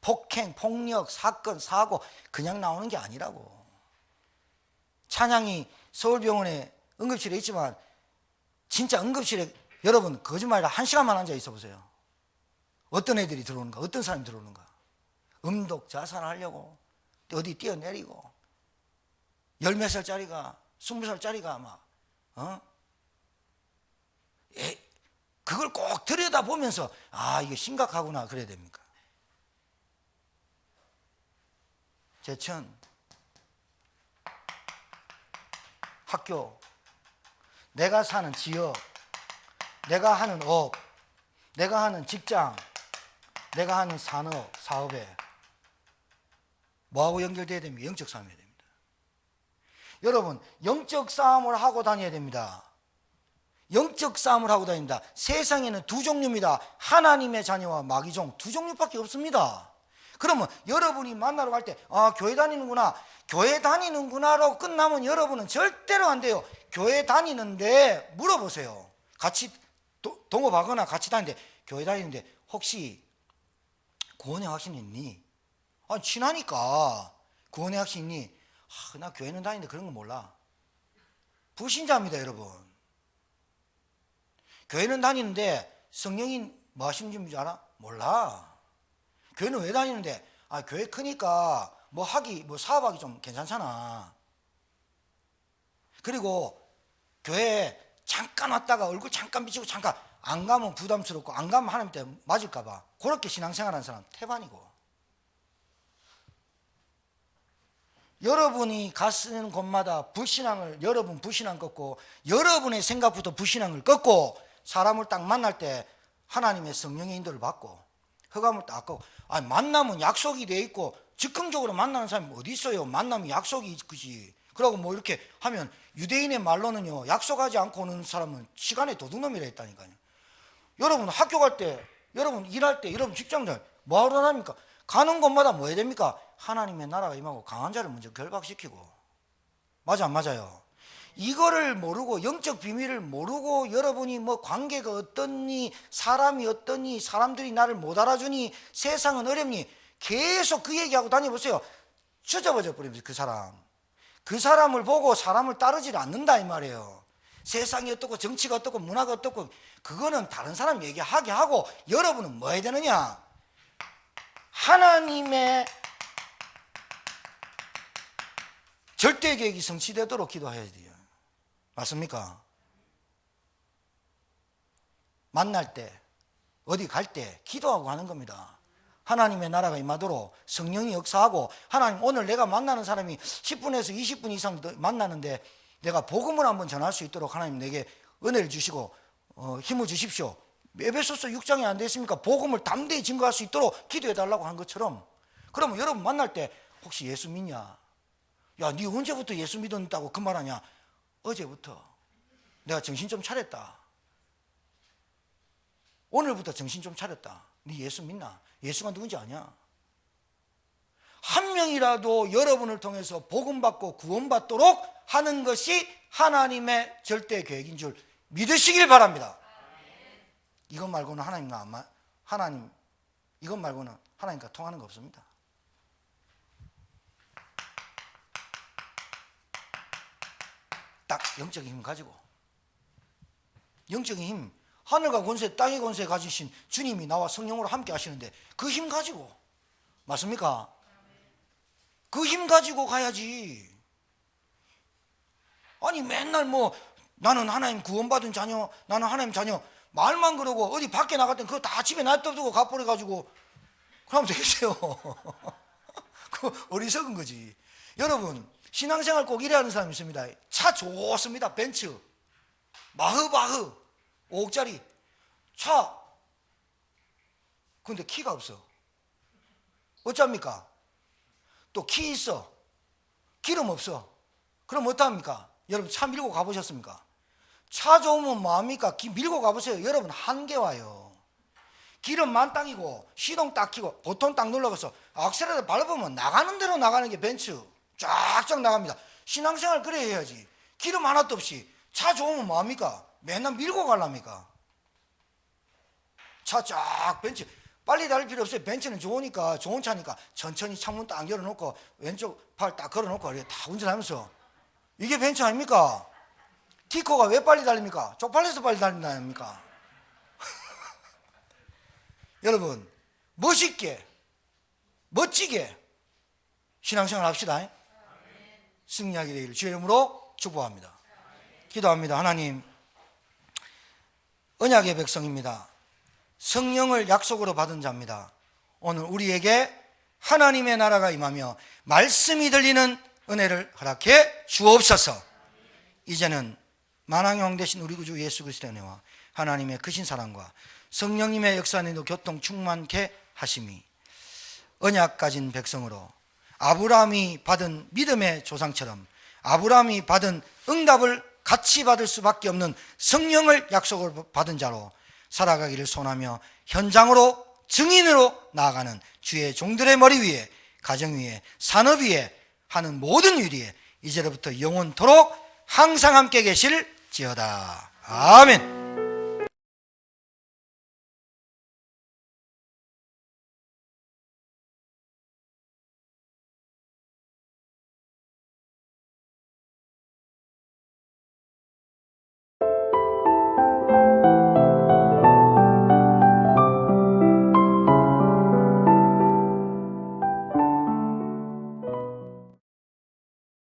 폭행, 폭력, 사건, 사고 그냥 나오는 게 아니라고. 찬양이 서울병원에 응급실에 있지만 진짜 응급실에 여러분 거짓말이라 1시간만 앉아 있어 보세요. 어떤 애들이 들어오는가, 어떤 사람이 들어오는가. 음독 자살하려고 어디 뛰어내리고 10몇 살짜리가 20살짜리가 막 그걸 꼭 들여다보면서 이거 심각하구나 그래야 됩니까? 제천 학교, 내가 사는 지역, 내가 하는 업, 내가 하는 직장, 내가 하는 산업, 사업에 뭐하고 연결돼야 됩니까? 영적 싸움이 됩니다. 여러분, 영적 싸움을 하고 다녀야 됩니다. 영적 싸움을 하고 다닙니다. 세상에는 두 종류입니다. 하나님의 자녀와 마귀종, 두 종류밖에 없습니다. 그러면 여러분이 만나러 갈 때 교회 다니는구나, 교회 다니는구나로 끝나면 여러분은 절대로 안 돼요. 교회 다니는데 물어보세요. 같이 동업하거나 같이 다니는데, 교회 다니는데 혹시 구원의 확신 있니? 친하니까 구원의 확신 있니? 나 교회는 다니는데 그런 거 몰라. 불신자입니다, 여러분. 교회는 다니는데 성령이 뭐 하시는 줄 알아? 몰라. 교회는 왜 다니는데? 교회 크니까 뭐 사업하기 좀 괜찮잖아. 그리고 교회 잠깐 왔다가 얼굴 잠깐 비치고 잠깐 안 가면 부담스럽고, 안 가면 하나님 때 맞을까 봐 그렇게 신앙생활하는 사람 태반이고, 여러분이 가시는 곳마다 여러분 불신앙 꺾고, 여러분의 생각부터 불신앙을 꺾고, 사람을 딱 만날 때 하나님의 성령의 인도를 받고 허감을 딱 꺾고, 만나면 약속이 돼 있고 즉흥적으로 만나는 사람이 어디 있어요? 만나면 약속이 있지. 그러고 뭐 이렇게 하면, 유대인의 말로는요, 약속하지 않고 오는 사람은 시간의 도둑놈이라 했다니까요. 여러분 학교 갈 때, 여러분 일할 때, 여러분 직장들 뭐 하러 다닙니까? 가는 곳마다 뭐 해야 됩니까? 하나님의 나라가 임하고 강한 자를 먼저 결박시키고. 맞아 안 맞아요? 이거를 모르고, 영적 비밀을 모르고, 여러분이 뭐 관계가 어떻니, 사람이 어떻니, 사람들이 나를 못 알아주니, 세상은 어렵니, 계속 그 얘기하고 다녀보세요. 젖어버려 버립니다. 그 사람을 보고 사람을 따르지 않는다 이 말이에요. 세상이 어떻고 정치가 어떻고 문화가 어떻고, 그거는 다른 사람 얘기하게 하고, 여러분은 뭐 해야 되느냐? 하나님의 절대 계획이 성취되도록 기도해야 돼요. 맞습니까? 만날 때, 어디 갈 때 기도하고 가는 겁니다. 하나님의 나라가 임하도록 성령이 역사하고, 하나님 오늘 내가 만나는 사람이 10분에서 20분 이상 만나는데 내가 복음을 한번 전할 수 있도록 하나님 내게 은혜를 주시고 힘을 주십시오. 에베소서 6장에 안 되어 있습니까? 복음을 담대히 증거할 수 있도록 기도해 달라고 한 것처럼. 그러면 여러분 만날 때 혹시 예수 믿냐? 야, 네 언제부터 예수 믿었다고 그 말하냐? 어제부터. 내가 정신 좀 차렸다. 오늘부터 정신 좀 차렸다. 네 예수 믿나? 예수가 누군지 아냐? 한 명이라도 여러분을 통해서 복음받고 구원받도록 하는 것이 하나님의 절대 계획인 줄 믿으시길 바랍니다. 이것 말고는 이것 말고는 하나님과 통하는 거 없습니다. 딱 영적인 힘 가지고, 영적인 힘, 하늘과 권세 땅의 권세 가지신 주님이 나와 성령으로 함께 하시는데 그 힘 가지고, 맞습니까? 그 힘 가지고 가야지. 아니 맨날 뭐 나는 하나님 구원받은 자녀, 나는 하나님 자녀 말만 그러고, 어디 밖에 나갈 땐 그거 다 집에 놔두고 가버려가지고 그러면 되겠어요. 그 어리석은 거지. 여러분 신앙생활 꼭 이래야 하는 사람이 있습니다. 차 좋습니다. 벤츠 마흐 5억짜리 차, 근데 키가 없어. 어쩝니까? 또 키 있어, 기름 없어. 그럼 어떡합니까? 여러분 차 밀고 가보셨습니까? 차 좋으면 뭐합니까? 밀고 가보세요. 여러분 한계 와요. 기름 만땅이고 시동 딱 켜고 보통 딱 눌러서 악셀레터 밟으면 나가는 대로 나가는 게 벤츠 쫙쫙 나갑니다. 신앙생활 그래 해야지. 기름 하나도 없이 차 좋으면 뭐합니까? 맨날 밀고 가랍니까? 차 쫙 벤츠 빨리 달릴 필요 없어요. 벤츠는 좋으니까, 좋은 차니까 천천히 창문 딱 열어놓고 왼쪽 팔 딱 걸어놓고 이렇게 다 운전하면서, 이게 벤츠 아닙니까? 티코가 왜 빨리 달립니까? 쪽팔려서 빨리 달린다 아닙니까? 여러분 멋있게 멋지게 신앙생활 합시다. 승리하게 되기를 주의 이름으로 축복합니다. 기도합니다. 하나님, 언약의 백성입니다. 성령을 약속으로 받은 자입니다. 오늘 우리에게 하나님의 나라가 임하며 말씀이 들리는 은혜를 허락해 주옵소서. 이제는 만왕의 왕 되신 우리 구주 예수 그리스도의 은혜와 하나님의 크신 사랑과 성령님의 역사에도 교통 충만케 하심이 언약 가진 백성으로 아브라함이 받은 믿음의 조상처럼 아브라함이 받은 응답을 같이 받을 수밖에 없는 성령을 약속을 받은 자로 살아가기를 소원하며 현장으로 증인으로 나아가는 주의 종들의 머리 위에, 가정 위에, 산업 위에, 하는 모든 일 위에 이제로부터 영원토록 항상 함께 계실지어다. 아멘.